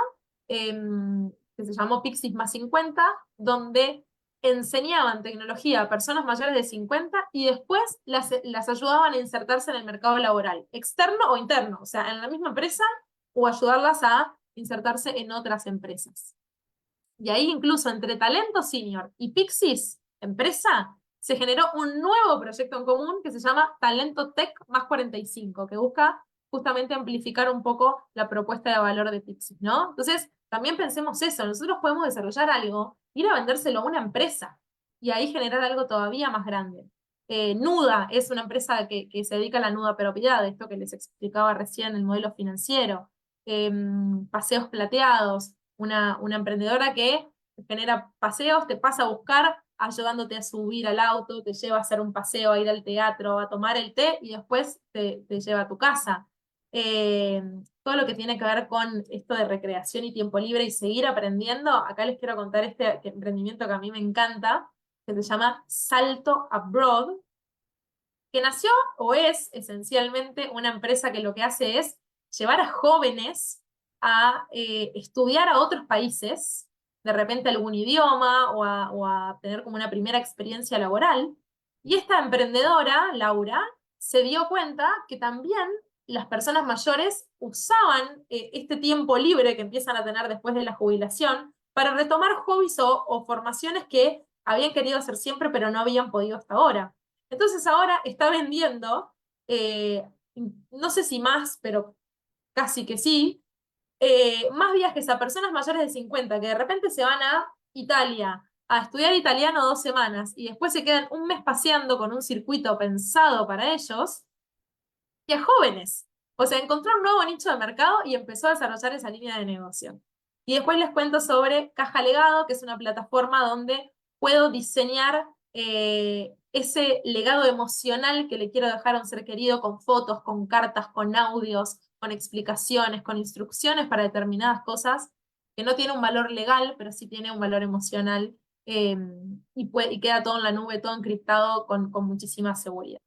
que se llamó Pixis más 50, donde enseñaban tecnología a personas mayores de 50 y después las ayudaban a insertarse en el mercado laboral, externo o interno, o sea, en la misma empresa, o ayudarlas a insertarse en otras empresas. Y ahí incluso entre Talento Senior y Pixis, empresa, se generó un nuevo proyecto en común que se llama Talento Tech más 45, que busca justamente amplificar un poco la propuesta de valor de Pixis, ¿no? Entonces, también pensemos eso, nosotros podemos desarrollar algo, ir a vendérselo a una empresa, y ahí generar algo todavía más grande. Nuda es una empresa que se dedica a la nuda propiedad, esto que les explicaba recién, el modelo financiero. Paseos Plateados, una emprendedora que genera paseos, te pasa a buscar ayudándote a subir al auto, te lleva a hacer un paseo, a ir al teatro, a tomar el té y después te lleva a tu casa. Todo lo que tiene que ver con esto de recreación y tiempo libre y seguir aprendiendo, acá les quiero contar este emprendimiento que a mí me encanta, que se llama Salto Abroad, que nació o es esencialmente una empresa que lo que hace es llevar a jóvenes a estudiar a otros países, de repente algún idioma o a tener como una primera experiencia laboral. Y esta emprendedora, Laura, se dio cuenta que también las personas mayores usaban este tiempo libre que empiezan a tener después de la jubilación para retomar hobbies o formaciones que habían querido hacer siempre pero no habían podido hasta ahora. Entonces ahora está vendiendo, no sé si más, pero casi que sí, más viajes a personas mayores de 50 que de repente se van a Italia, a estudiar italiano 2 semanas y después se quedan un mes paseando con un circuito pensado para ellos, y a jóvenes. O sea, encontró un nuevo nicho de mercado y empezó a desarrollar esa línea de negocio. Y después les cuento sobre Caja Legado, que es una plataforma donde puedo diseñar ese legado emocional que le quiero dejar a un ser querido con fotos, con cartas, con audios, con explicaciones, con instrucciones para determinadas cosas, que no tiene un valor legal, pero sí tiene un valor emocional, y queda todo en la nube, todo encriptado con muchísima seguridad.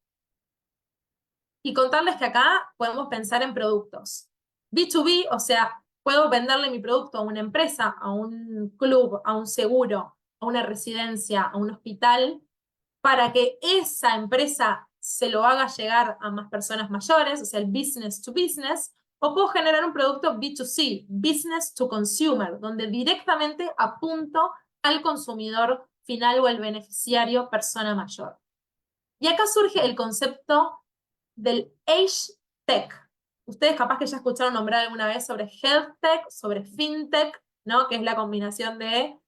Y contarles que acá podemos pensar en productos. B2B, o sea, puedo venderle mi producto a una empresa, a un club, a un seguro, a una residencia, a un hospital, para que esa empresa se lo haga llegar a más personas mayores, o sea, el business to business, o puedo generar un producto B2C, business to consumer, donde directamente apunto al consumidor final o al beneficiario persona mayor. Y acá surge el concepto del Age Tech. Ustedes capaz que ya escucharon nombrar alguna vez sobre Health Tech, sobre FinTech, ¿no? Que es la combinación de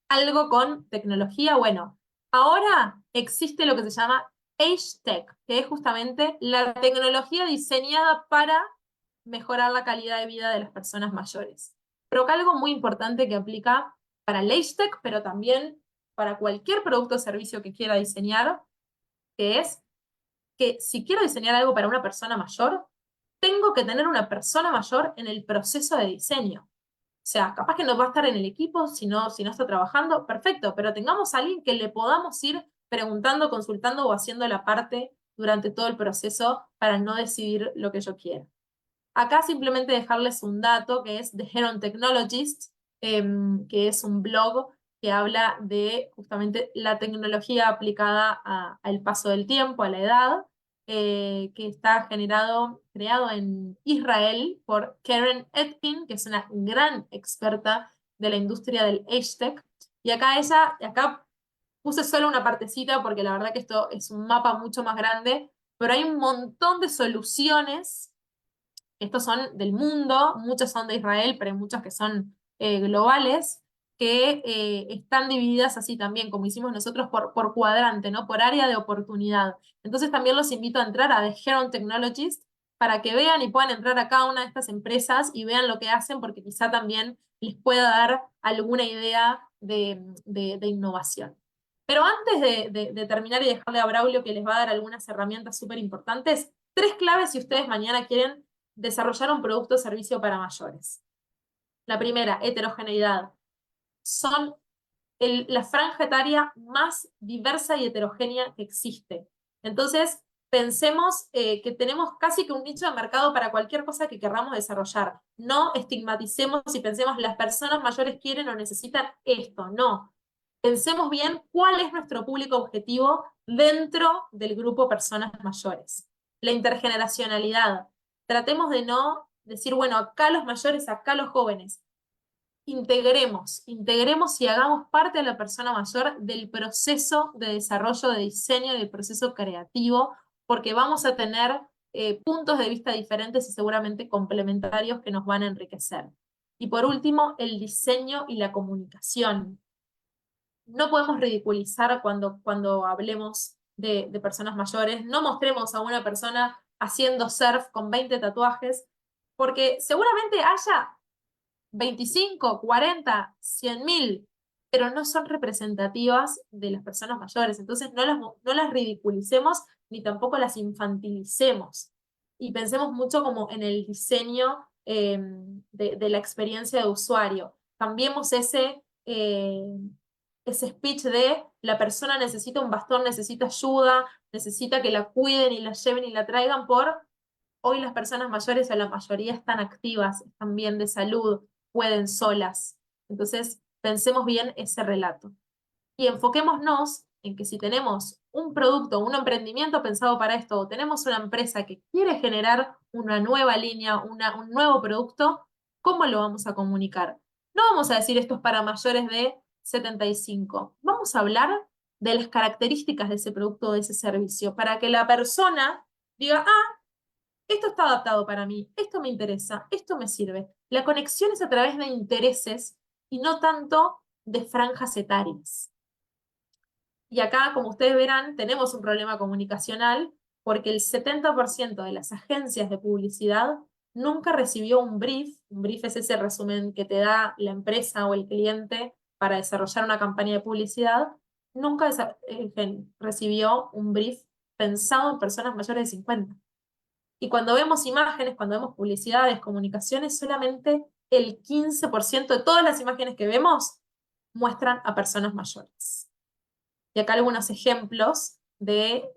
algo con tecnología. Bueno, ahora existe lo que se llama Age Tech, que es justamente la tecnología diseñada para mejorar la calidad de vida de las personas mayores. Pero acá algo muy importante que aplica para el Age Tech, pero también para cualquier producto o servicio que quiera diseñar, que es que si quiero diseñar algo para una persona mayor, tengo que tener una persona mayor en el proceso de diseño. O sea, capaz que no va a estar en el equipo si no está trabajando, perfecto, pero tengamos a alguien que le podamos ir preguntando, consultando o haciendo la parte durante todo el proceso para no decidir lo que yo quiera. Acá simplemente dejarles un dato que es The Heron Technologist, que es un blog que habla de justamente la tecnología aplicada al paso del tiempo, a la edad, que está creado en Israel por Karen Etkin, que es una gran experta de la industria del Age Tech. Y acá puse solo una partecita porque la verdad que esto es un mapa mucho más grande, pero hay un montón de soluciones. Estos son del mundo, muchos son de Israel, pero hay muchos que son globales, que están divididas así también, como hicimos nosotros, por cuadrante, ¿no? Por área de oportunidad. Entonces también los invito a entrar a The Heron Technologist para que vean y puedan entrar a cada una de estas empresas y vean lo que hacen, porque quizá también les pueda dar alguna idea de innovación. Pero antes de terminar y dejarle a Braulio que les va a dar algunas herramientas súper importantes, 3 claves si ustedes mañana quieren desarrollar un producto o servicio para mayores. La primera, heterogeneidad. Son la franja etaria más diversa y heterogénea que existe. Entonces, pensemos que tenemos casi que un nicho de mercado para cualquier cosa que queramos desarrollar. No estigmaticemos y pensemos las personas mayores quieren o necesitan esto. No. Pensemos bien cuál es nuestro público objetivo dentro del grupo personas mayores. La intergeneracionalidad. Tratemos de no decir, bueno, acá los mayores, acá los jóvenes. Integremos y hagamos parte de la persona mayor del proceso de desarrollo, de diseño y del proceso creativo, porque vamos a tener puntos de vista diferentes y seguramente complementarios que nos van a enriquecer. Y por último, el diseño y la comunicación. No podemos ridiculizar cuando hablemos de personas mayores. No mostremos a una persona haciendo surf con 20 tatuajes, porque seguramente haya 25, 40, 100.000, pero no son representativas de las personas mayores. Entonces no las ridiculicemos ni tampoco las infantilicemos. Y pensemos mucho como en el diseño de la experiencia de usuario. Cambiemos ese speech de la persona necesita un bastón, necesita ayuda, necesita que la cuiden y la lleven y la traigan por hoy las personas mayores, o la mayoría, están activas, están bien de salud, pueden solas. Entonces, pensemos bien ese relato. Y enfoquémonos en que si tenemos un producto, un emprendimiento pensado para esto, o tenemos una empresa que quiere generar una nueva línea, un nuevo producto, ¿cómo lo vamos a comunicar? No vamos a decir esto es para mayores de 75. Vamos a hablar de las características de ese producto o de ese servicio, para que la persona diga, ah, esto está adaptado para mí, esto me interesa, esto me sirve. La conexión es a través de intereses y no tanto de franjas etarias. Y acá, como ustedes verán, tenemos un problema comunicacional porque el 70% de las agencias de publicidad nunca recibió un brief. Un brief es ese resumen que te da la empresa o el cliente para desarrollar una campaña de publicidad. Nunca recibió un brief pensado en personas mayores de 50. Y cuando vemos imágenes, cuando vemos publicidades, comunicaciones, solamente el 15% de todas las imágenes que vemos muestran a personas mayores. Y acá algunos ejemplos de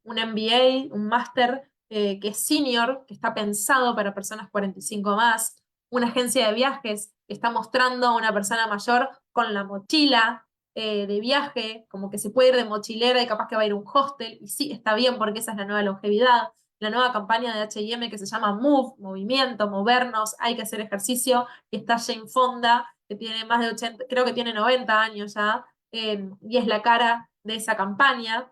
un MBA, un máster que es senior, que está pensado para personas 45 más, una agencia de viajes que está mostrando a una persona mayor con la mochila de viaje, como que se puede ir de mochilera y capaz que va a ir a un hostel, y sí, está bien porque esa es la nueva longevidad. La nueva campaña de H&M que se llama Move, movimiento, movernos, hay que hacer ejercicio, que está Jane Fonda, que tiene más de 80, creo que tiene 90 años ya, y es la cara de esa campaña.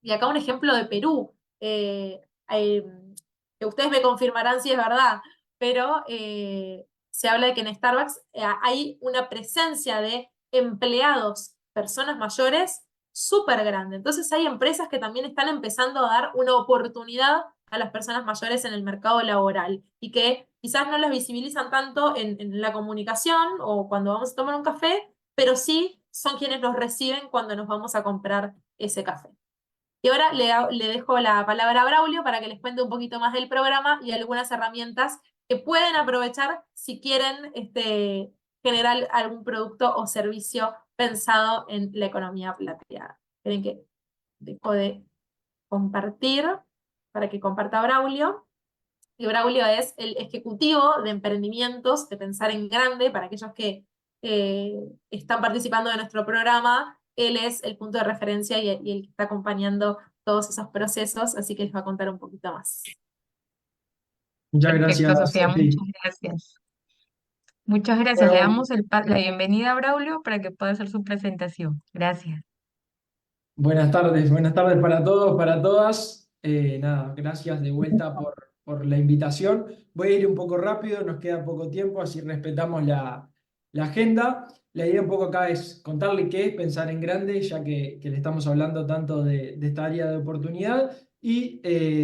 Y acá un ejemplo de Perú, eh, que ustedes me confirmarán si es verdad, pero se habla de que en Starbucks hay una presencia de empleados, personas mayores, súper grande. Entonces hay empresas que también están empezando a dar una oportunidad a las personas mayores en el mercado laboral y que quizás no las visibilizan tanto en la comunicación o cuando vamos a tomar un café, pero sí son quienes nos reciben cuando nos vamos a comprar ese café. Y ahora le dejo la palabra a Braulio para que les cuente un poquito más del programa y algunas herramientas que pueden aprovechar si quieren generar algún producto o servicio pensado en la economía plateada. Esperen que dejo de compartir para que comparta Braulio. Y Braulio es el ejecutivo de emprendimientos, de pensar en grande, para aquellos que están participando de nuestro programa. Él es el punto de referencia y el que está acompañando todos esos procesos, así que les va a contar un poquito más. Muchas Perfecto, gracias, Sofía, Sofi. muchas gracias. Muchas gracias. Le Bueno, damos la bienvenida a Braulio para que pueda hacer su presentación. Gracias. buenas tardes para todos, para todas. Nada, gracias de vuelta por la invitación. Voy a ir un poco rápido, nos queda poco tiempo, así respetamos la agenda. La idea un poco acá es contarle qué es pensar en grande, ya que le estamos hablando tanto de esta área de oportunidad, y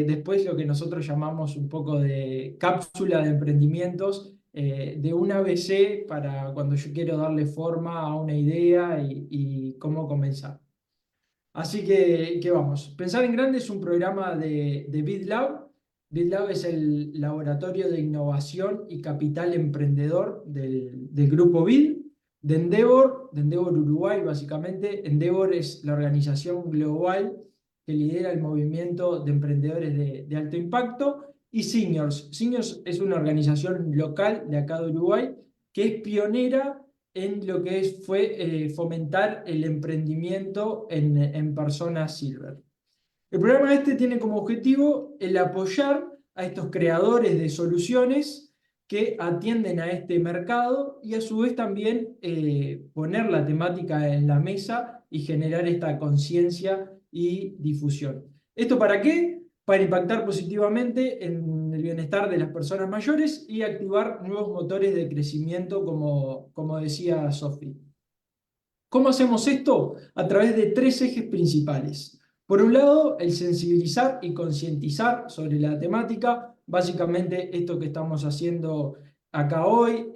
después lo que nosotros llamamos un poco de cápsula de emprendimientos, de un ABC para cuando yo quiero darle forma a una idea y cómo comenzar. Así que vamos. Pensar en Grande es un programa de BitLab. BitLab es el laboratorio de innovación y capital emprendedor del grupo BID, de Endeavor Uruguay, básicamente. Endeavor es la organización global que lidera el movimiento de emprendedores de alto impacto. Y Seniors. Seniors es una organización local de acá de Uruguay que es pionera en lo que fue fomentar el emprendimiento en personas silver. El programa este tiene como objetivo el apoyar a estos creadores de soluciones que atienden a este mercado y a su vez también poner la temática en la mesa y generar esta conciencia y difusión. ¿Esto para qué? Para impactar positivamente en el bienestar de las personas mayores y activar nuevos motores de crecimiento, como decía Sofi. ¿Cómo hacemos esto? A través de tres ejes principales. Por un lado, el sensibilizar y concientizar sobre la temática, básicamente esto que estamos haciendo acá hoy,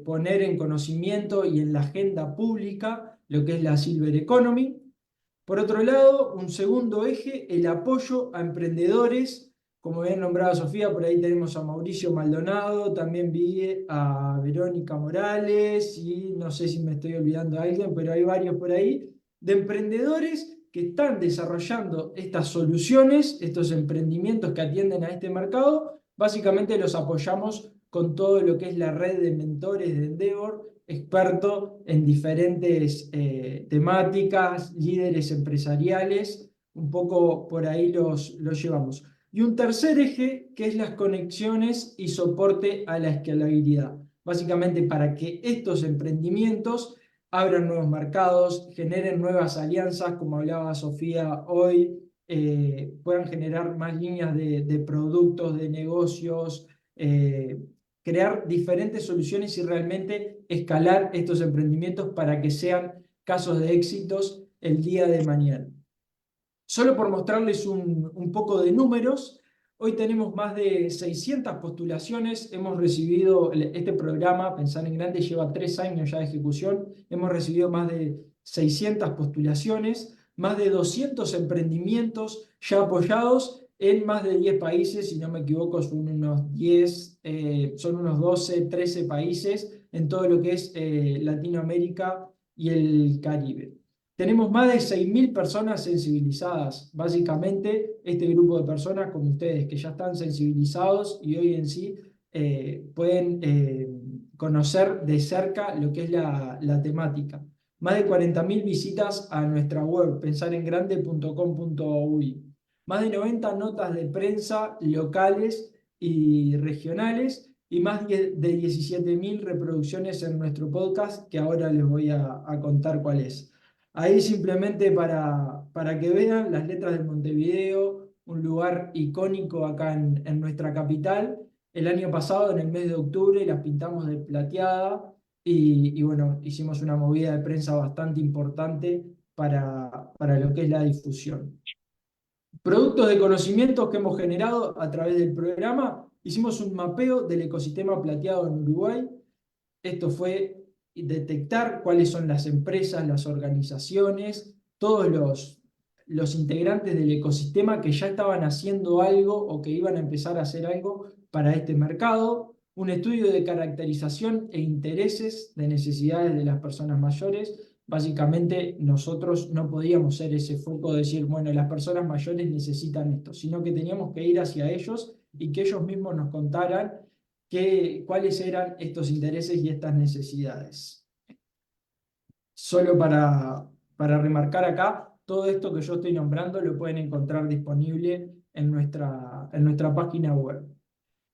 poner en conocimiento y en la agenda pública lo que es la Silver Economy. Por otro lado, un segundo eje, el apoyo a emprendedores. Como bien nombrado Sofía, por ahí tenemos a Mauricio Maldonado, también vi a Verónica Morales y no sé si me estoy olvidando de alguien, pero hay varios por ahí, de emprendedores que están desarrollando estas soluciones, estos emprendimientos que atienden a este mercado. Básicamente los apoyamos con todo lo que es la red de mentores de Endeavor, experto en diferentes temáticas, líderes empresariales, un poco por ahí los llevamos. Y un tercer eje que es las conexiones y soporte a la escalabilidad. Básicamente para que estos emprendimientos abran nuevos mercados, generen nuevas alianzas, como hablaba Sofía hoy, puedan generar más líneas de productos, de negocios, crear diferentes soluciones y realmente escalar estos emprendimientos para que sean casos de éxitos el día de mañana. Solo por mostrarles un poco de números, hoy tenemos más de 600 postulaciones, hemos recibido, este programa, Pensar en Grande, lleva 3 años ya de ejecución, hemos recibido más de 600 postulaciones, más de 200 emprendimientos ya apoyados en más de 10 países, si no me equivoco son unos 10, son unos 12, 13 países en todo lo que es Latinoamérica y el Caribe. Tenemos más de 6.000 personas sensibilizadas, básicamente este grupo de personas como ustedes que ya están sensibilizados y hoy en sí pueden conocer de cerca lo que es la temática. Más de 40.000 visitas a nuestra web, pensarengrande.com.uy. Más de 90 notas de prensa locales y regionales y más de 17.000 reproducciones en nuestro podcast, que ahora les voy a contar cuál es. Ahí simplemente para que vean las letras de Montevideo, un lugar icónico acá en nuestra capital. El año pasado, en el mes de octubre, las pintamos de plateada y bueno, hicimos una movida de prensa bastante importante para lo que es la difusión. Productos de conocimientos que hemos generado a través del programa, hicimos un mapeo del ecosistema plateado en Uruguay. Esto fue detectar cuáles son las empresas, las organizaciones, todos los integrantes del ecosistema que ya estaban haciendo algo o que iban a empezar a hacer algo para este mercado, un estudio de caracterización e intereses de necesidades de las personas mayores. Básicamente nosotros no podíamos ser ese foco de decir, bueno, las personas mayores necesitan esto, sino que teníamos que ir hacia ellos y que ellos mismos nos contaran cuáles eran estos intereses y estas necesidades. Solo para remarcar acá, todo esto que yo estoy nombrando lo pueden encontrar disponible en nuestra página web.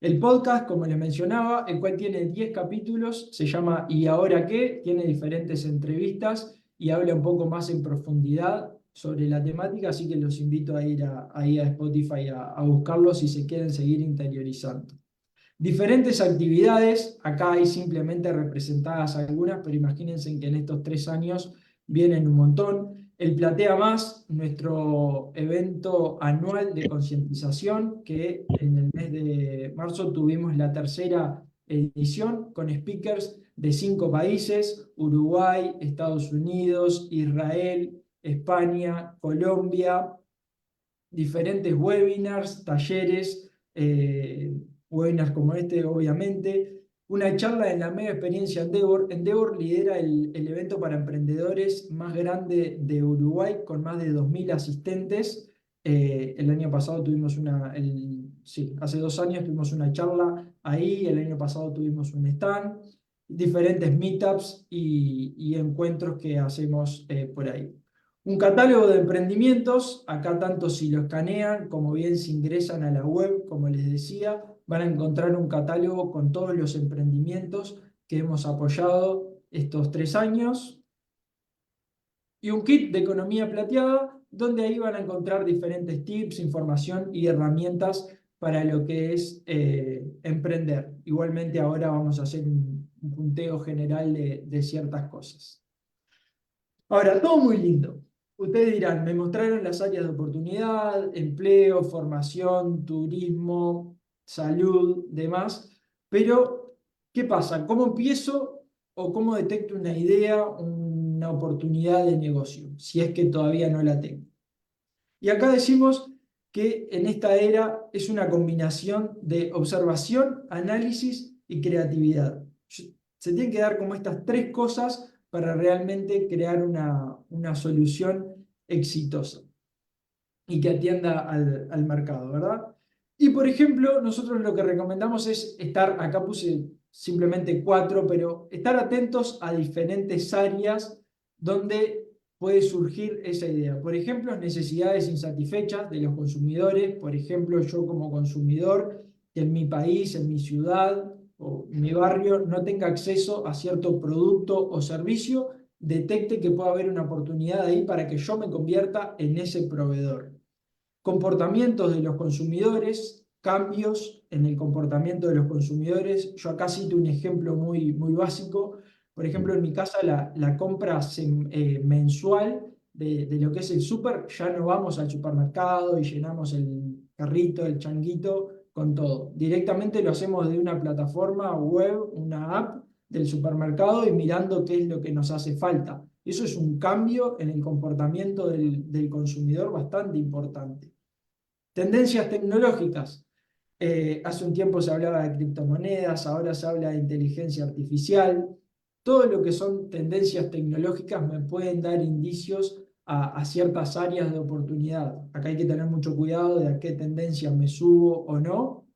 El podcast, como les mencionaba, el cual tiene 10 capítulos, se llama ¿Y ahora qué? Tiene diferentes entrevistas y habla un poco más en profundidad sobre la temática, así que los invito a ir ahí a Spotify a buscarlo si se quieren seguir interiorizando. Diferentes actividades, acá hay simplemente representadas algunas, pero imagínense que en estos 3 años vienen un montón. El Platea Más, nuestro evento anual de concientización, que en el mes de marzo tuvimos la 3ª edición con speakers de 5 países, Uruguay, Estados Unidos, Israel, España, Colombia, diferentes webinars, talleres, webinars como este, obviamente, una charla en la mega experiencia Endeavor. Endeavor lidera el evento para emprendedores más grande de Uruguay, con más de 2.000 asistentes. El año pasado tuvimos hace 2 años tuvimos una charla ahí, el año pasado tuvimos un stand, diferentes meetups y encuentros que hacemos por ahí. Un catálogo de emprendimientos, acá tanto si lo escanean como bien si ingresan a la web, como les decía, van a encontrar un catálogo con todos los emprendimientos que hemos apoyado estos 3 años. Y un kit de economía plateada, donde ahí van a encontrar diferentes tips, información y herramientas para lo que es emprender. Igualmente ahora vamos a hacer un punteo general de ciertas cosas. Ahora, todo muy lindo. Ustedes dirán, me mostraron las áreas de oportunidad, empleo, formación, turismo, salud, demás, pero ¿qué pasa? ¿Cómo empiezo o cómo detecto una idea, una oportunidad de negocio, si es que todavía no la tengo? Y acá decimos que en esta era es una combinación de observación, análisis y creatividad. Se tienen que dar como estas 3 cosas para realmente crear una solución exitosa y que atienda al mercado, ¿verdad? Y por ejemplo, nosotros lo que recomendamos es acá puse simplemente 4, pero estar atentos a diferentes áreas donde puede surgir esa idea. Por ejemplo, necesidades insatisfechas de los consumidores. Por ejemplo, yo como consumidor, que en mi país, en mi ciudad o en mi barrio no tenga acceso a cierto producto o servicio, detecte que puede haber una oportunidad ahí para que yo me convierta en ese proveedor. Comportamientos de los consumidores, cambios en el comportamiento de los consumidores. Yo acá cito un ejemplo muy, muy básico. Por ejemplo, en mi casa la compra mensual de lo que es el súper, ya no vamos al supermercado y llenamos el carrito, el changuito con todo. Directamente lo hacemos de una plataforma web, una app del supermercado y mirando qué es lo que nos hace falta. Eso es un cambio en el comportamiento del consumidor bastante importante. Tendencias tecnológicas. Hace un tiempo se hablaba de criptomonedas, ahora se habla de inteligencia artificial. Todo lo que son tendencias tecnológicas me pueden dar indicios a ciertas áreas de oportunidad. Acá hay que tener mucho cuidado de a qué tendencia me subo o no,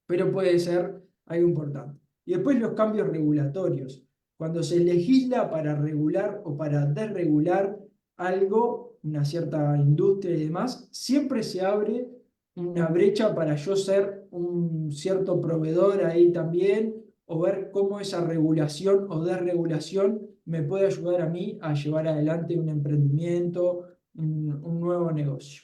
pero puede ser algo importante. Y después los cambios regulatorios. Cuando se legisla para regular o para desregular algo, una cierta industria y demás, siempre se abre una brecha para yo ser un cierto proveedor ahí también, o ver cómo esa regulación o desregulación me puede ayudar a mí a llevar adelante un emprendimiento, un nuevo negocio.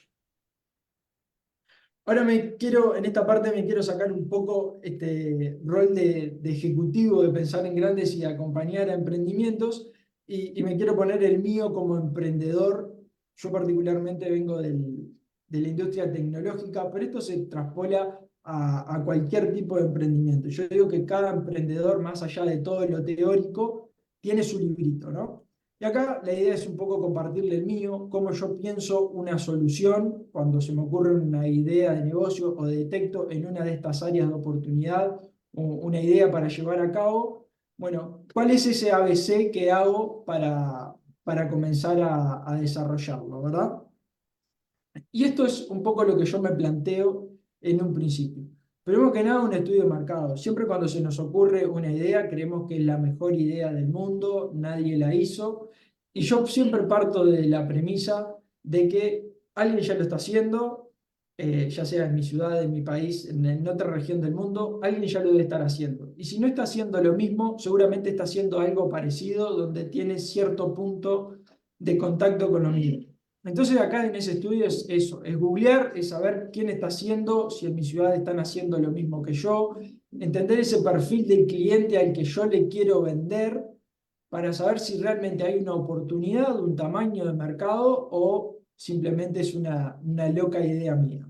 Ahora en esta parte me quiero sacar un poco este rol de ejecutivo, de pensar en grandes y acompañar a emprendimientos, y me quiero poner el mío como emprendedor. Yo particularmente vengo de la industria tecnológica, pero esto se traspola a cualquier tipo de emprendimiento. Yo digo que cada emprendedor, más allá de todo lo teórico, tiene su librito, ¿no? Y acá la idea es un poco compartirle el mío, cómo yo pienso una solución cuando se me ocurre una idea de negocio o detecto en una de estas áreas de oportunidad una idea para llevar a cabo. Bueno, ¿cuál es ese ABC que hago para comenzar a desarrollarlo, verdad? Y esto es un poco lo que yo me planteo en un principio. Primero que nada, un estudio de mercado. Siempre cuando se nos ocurre una idea, creemos que es la mejor idea del mundo, nadie la hizo. Y yo siempre parto de la premisa de que alguien ya lo está haciendo, ya sea en mi ciudad, en mi país, en otra región del mundo, alguien ya lo debe estar haciendo. Y si no está haciendo lo mismo, seguramente está haciendo algo parecido, donde tiene cierto punto de contacto con lo mismo. Entonces acá en ese estudio es eso, es googlear, es saber quién está haciendo, si en mi ciudad están haciendo lo mismo que yo, entender ese perfil del cliente al que yo le quiero vender para saber si realmente hay una oportunidad, un tamaño de mercado o simplemente es una loca idea mía.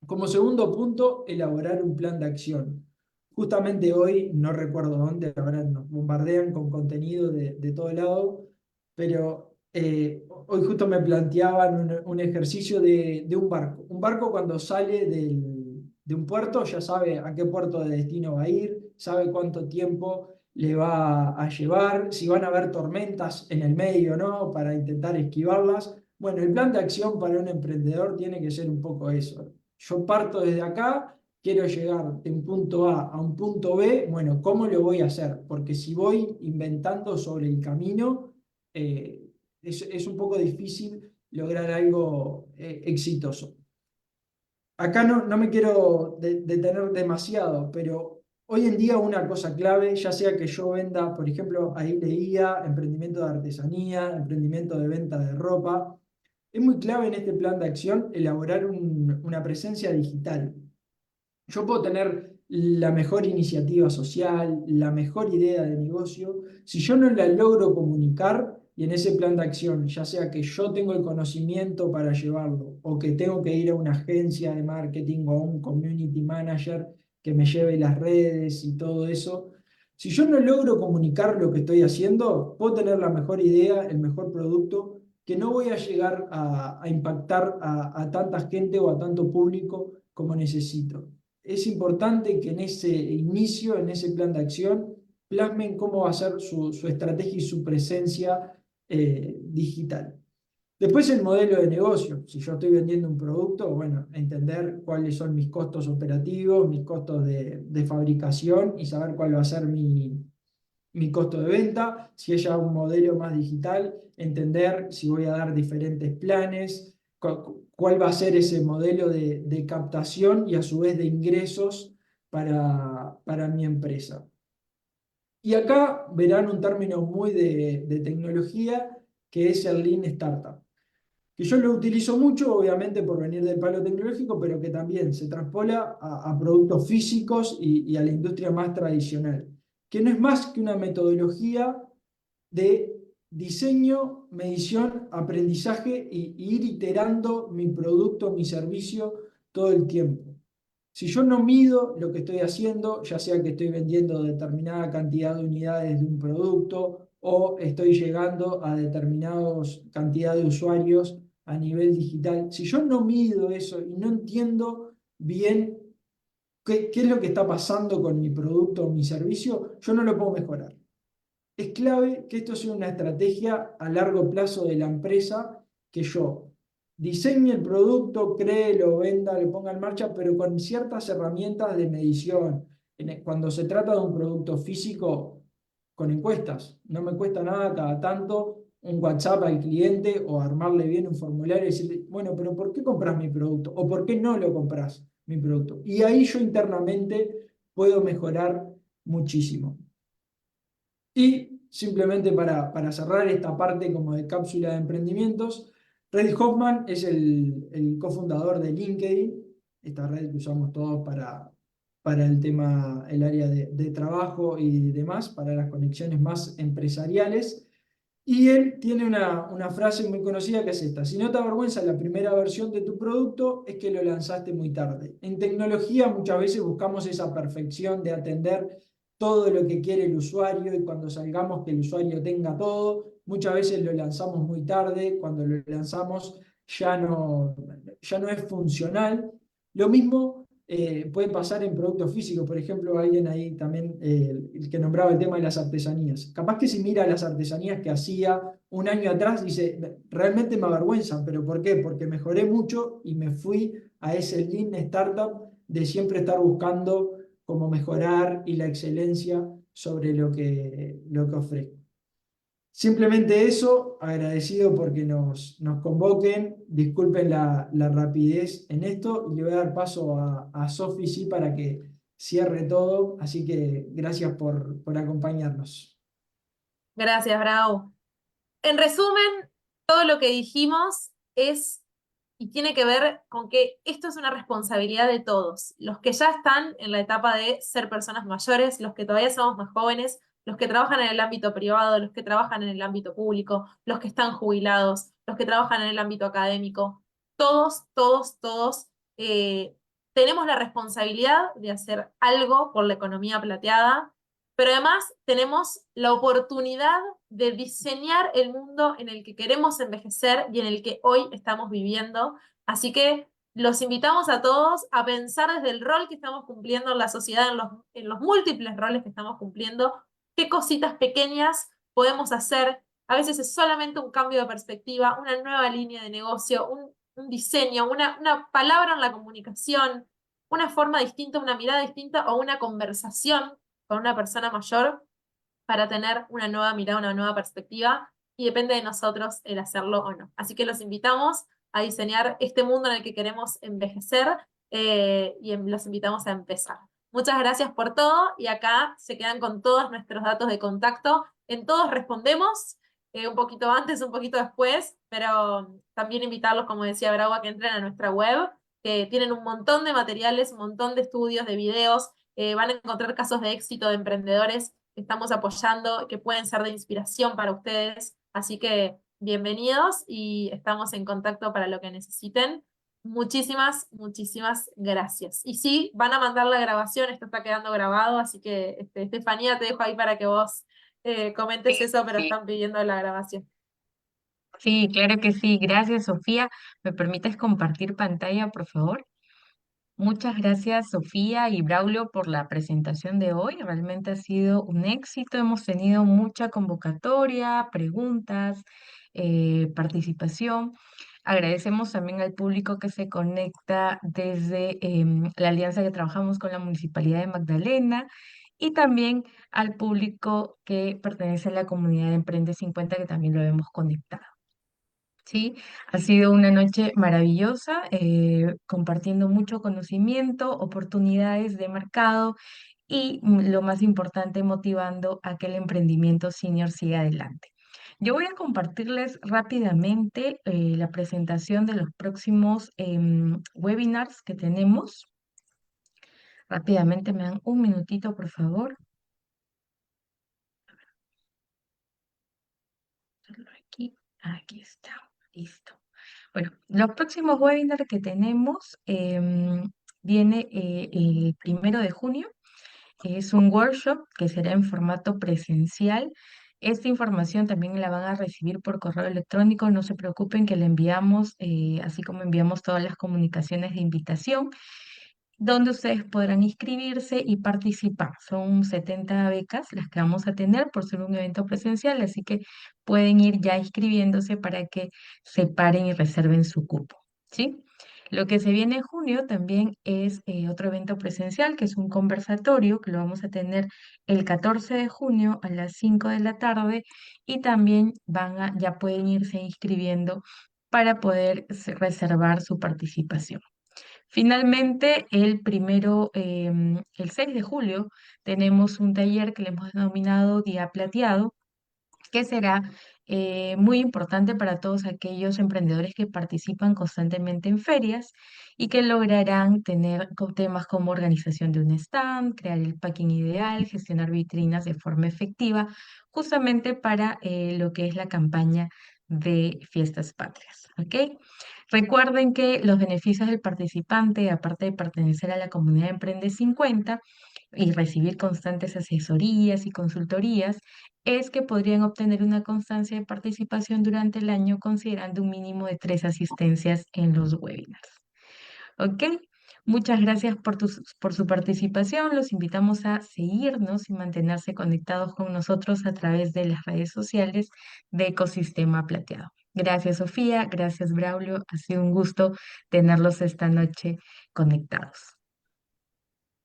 Como segundo punto, elaborar un plan de acción. Justamente hoy, no recuerdo dónde, ahora nos bombardean con contenido de todo lado, pero hoy justo me planteaban un ejercicio de un barco. Un barco cuando sale de un puerto ya sabe a qué puerto de destino va a ir, sabe cuánto tiempo le va a llevar, si van a haber tormentas en el medio o no, para intentar esquivarlas. Bueno, el plan de acción para un emprendedor tiene que ser un poco eso. Yo parto desde acá, quiero llegar de un punto A un punto B, bueno, ¿cómo lo voy a hacer? Porque si voy inventando sobre el camino, es un poco difícil lograr algo exitoso. Acá no me quiero detener demasiado, pero hoy en día una cosa clave, ya sea que yo venda, por ejemplo, ahí leía emprendimiento de artesanía, emprendimiento de venta de ropa, es muy clave en este plan de acción elaborar una presencia digital. Yo puedo tener la mejor iniciativa social, la mejor idea de negocio, si yo no la logro comunicar y en ese plan de acción, ya sea que yo tengo el conocimiento para llevarlo o que tengo que ir a una agencia de marketing o a un community manager que me lleve las redes y todo eso, si yo no logro comunicar lo que estoy haciendo, puedo tener la mejor idea, el mejor producto, que no voy a llegar a impactar a tanta gente o a tanto público como necesito. Es importante que en ese inicio, en ese plan de acción, plasmen cómo va a ser su estrategia y su presencia digital. Después el modelo de negocio. Si yo estoy vendiendo un producto, bueno, entender cuáles son mis costos operativos, mis costos de fabricación y saber cuál va a ser mi costo de venta. Si es ya un modelo más digital, entender si voy a dar diferentes planes, cuál va a ser ese modelo de captación y a su vez de ingresos para mi empresa. Y acá verán un término muy de tecnología que es el Lean Startup, que yo lo utilizo mucho, obviamente por venir del palo tecnológico, pero que también se traspola a productos físicos y a la industria más tradicional, que no es más que una metodología de diseño, medición, aprendizaje y ir iterando mi producto, mi servicio todo el tiempo. Si yo no mido lo que estoy haciendo, ya sea que estoy vendiendo determinada cantidad de unidades de un producto o estoy llegando a determinada cantidad de usuarios a nivel digital, si yo no mido eso y no entiendo bien qué es lo que está pasando con mi producto o mi servicio, yo no lo puedo mejorar. Es clave que esto sea una estrategia a largo plazo de la empresa, que yo diseñe el producto, cree, lo venda, lo ponga en marcha, pero con ciertas herramientas de medición. Cuando se trata de un producto físico, con encuestas. No me cuesta nada cada tanto un WhatsApp al cliente o armarle bien un formulario y decirle, bueno, pero ¿por qué compras mi producto? ¿O por qué no lo compras mi producto? Y ahí yo internamente puedo mejorar muchísimo. Y simplemente para cerrar esta parte como de cápsula de emprendimientos, Reid Hoffman es el cofundador de LinkedIn, esta red que usamos todos para el tema, el área de trabajo y demás, para las conexiones más empresariales. Y él tiene una frase muy conocida que es esta: si no te avergüenza la primera versión de tu producto, es que lo lanzaste muy tarde. En tecnología muchas veces buscamos esa perfección de atender todo lo que quiere el usuario y cuando salgamos que el usuario tenga todo, muchas veces lo lanzamos muy tarde, cuando lo lanzamos ya no es funcional. Lo mismo puede pasar en productos físicos, por ejemplo, alguien ahí también, el que nombraba el tema de las artesanías. Capaz que si mira las artesanías que hacía un año atrás, dice, realmente me avergüenzan, pero ¿por qué? Porque mejoré mucho y me fui a ese lean startup de siempre estar buscando cómo mejorar y la excelencia sobre lo que ofrezco. Simplemente eso, agradecido porque nos convoquen, disculpen la rapidez en esto y le voy a dar paso a Sofi, sí, para que cierre todo, así que gracias por acompañarnos. Gracias, Bravo. En resumen, todo lo que dijimos es y tiene que ver con que esto es una responsabilidad de todos, los que ya están en la etapa de ser personas mayores, los que todavía somos más jóvenes, los que trabajan en el ámbito privado, los que trabajan en el ámbito público, los que están jubilados, los que trabajan en el ámbito académico. Todos, todos, todos tenemos la responsabilidad de hacer algo por la economía plateada, pero además tenemos la oportunidad de diseñar el mundo en el que queremos envejecer y en el que hoy estamos viviendo. Así que los invitamos a todos a pensar desde el rol que estamos cumpliendo en la sociedad, en los múltiples roles que estamos cumpliendo, qué cositas pequeñas podemos hacer. A veces es solamente un cambio de perspectiva, una nueva línea de negocio, un diseño, una palabra en la comunicación, una forma distinta, una mirada distinta o una conversación con una persona mayor para tener una nueva mirada, una nueva perspectiva, y depende de nosotros el hacerlo o no. Así que los invitamos a diseñar este mundo en el que queremos envejecer y los invitamos a empezar. Muchas gracias por todo y acá se quedan con todos nuestros datos de contacto. En todos respondemos, un poquito antes, un poquito después, pero también invitarlos, como decía Bravo, a que entren a nuestra web, que tienen un montón de materiales, un montón de estudios, de videos, van a encontrar casos de éxito de emprendedores que estamos apoyando, que pueden ser de inspiración para ustedes. Así que bienvenidos y estamos en contacto para lo que necesiten. Muchísimas, muchísimas gracias. Y sí, van a mandar la grabación, esto está quedando grabado, así que Estefanía, te dejo ahí para que vos comentes eso, pero están pidiendo la grabación. Sí, claro que sí. Gracias, Sofía. ¿Me permites compartir pantalla, por favor? Muchas gracias, Sofía y Braulio, por la presentación de hoy. Realmente ha sido un éxito. Hemos tenido mucha convocatoria, preguntas, participación. Agradecemos también al público que se conecta desde la alianza que trabajamos con la Municipalidad de Magdalena y también al público que pertenece a la comunidad de Emprende 50 que también lo hemos conectado. Sí, ha sido una noche maravillosa, compartiendo mucho conocimiento, oportunidades de mercado y lo más importante, motivando a que el emprendimiento senior siga adelante. Yo voy a compartirles rápidamente la presentación de los próximos webinars que tenemos. Rápidamente, me dan un minutito, por favor. Aquí está, listo. Bueno, los próximos webinars que tenemos viene el 1 de junio. Es un workshop que será en formato presencial. Esta información también la van a recibir por correo electrónico. No se preocupen que la enviamos, así como enviamos todas las comunicaciones de invitación, donde ustedes podrán inscribirse y participar. Son 70 becas las que vamos a tener por ser un evento presencial, así que pueden ir ya inscribiéndose para que separen y reserven su cupo, ¿sí? Lo que se viene en junio también es otro evento presencial, que es un conversatorio, que lo vamos a tener el 14 de junio a las 5 de la tarde, y también ya pueden irse inscribiendo para poder reservar su participación. Finalmente, el 6 de julio, tenemos un taller que le hemos denominado Día Plateado, que será muy importante para todos aquellos emprendedores que participan constantemente en ferias y que lograrán tener temas como organización de un stand, crear el packing ideal, gestionar vitrinas de forma efectiva, justamente para lo que es la campaña de Fiestas Patrias, ¿ok? Recuerden que los beneficios del participante, aparte de pertenecer a la comunidad Emprende 50 y recibir constantes asesorías y consultorías, es que podrían obtener una constancia de participación durante el año considerando un mínimo de 3 asistencias en los webinars. ¿Ok? Muchas gracias por su participación. Los invitamos a seguirnos y mantenerse conectados con nosotros a través de las redes sociales de Ecosistema Plateado. Gracias, Sofía. Gracias, Braulio. Ha sido un gusto tenerlos esta noche conectados.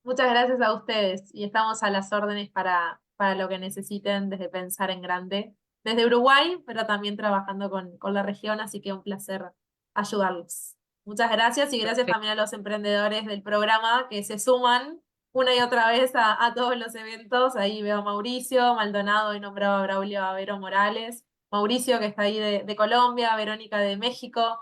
Muchas gracias a ustedes y estamos a las órdenes para lo que necesiten desde Pensar en Grande, desde Uruguay, pero también trabajando con la región, así que un placer ayudarlos. Muchas gracias y gracias Perfecto. también a los emprendedores del programa que se suman una y otra vez a todos los eventos. Ahí veo a Mauricio Maldonado, y nombraba a Braulio a Vero Morales, Mauricio que está ahí de Colombia, Verónica de México.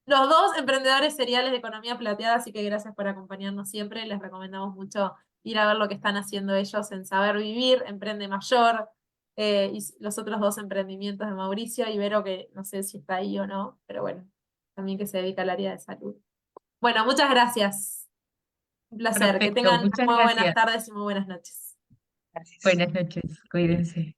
Los dos emprendedores seriales de economía plateada, así que gracias por acompañarnos siempre. Les recomendamos mucho ir a ver lo que están haciendo ellos en Saber Vivir, Emprende Mayor, y los otros dos emprendimientos de Mauricio y Vero, que no sé si está ahí o no, pero bueno, también que se dedica al área de salud. Bueno, muchas gracias. Un placer. Que Perfecto. tengan Muchas muy buenas gracias. tardes y muy buenas noches. Gracias. Buenas noches. Cuídense.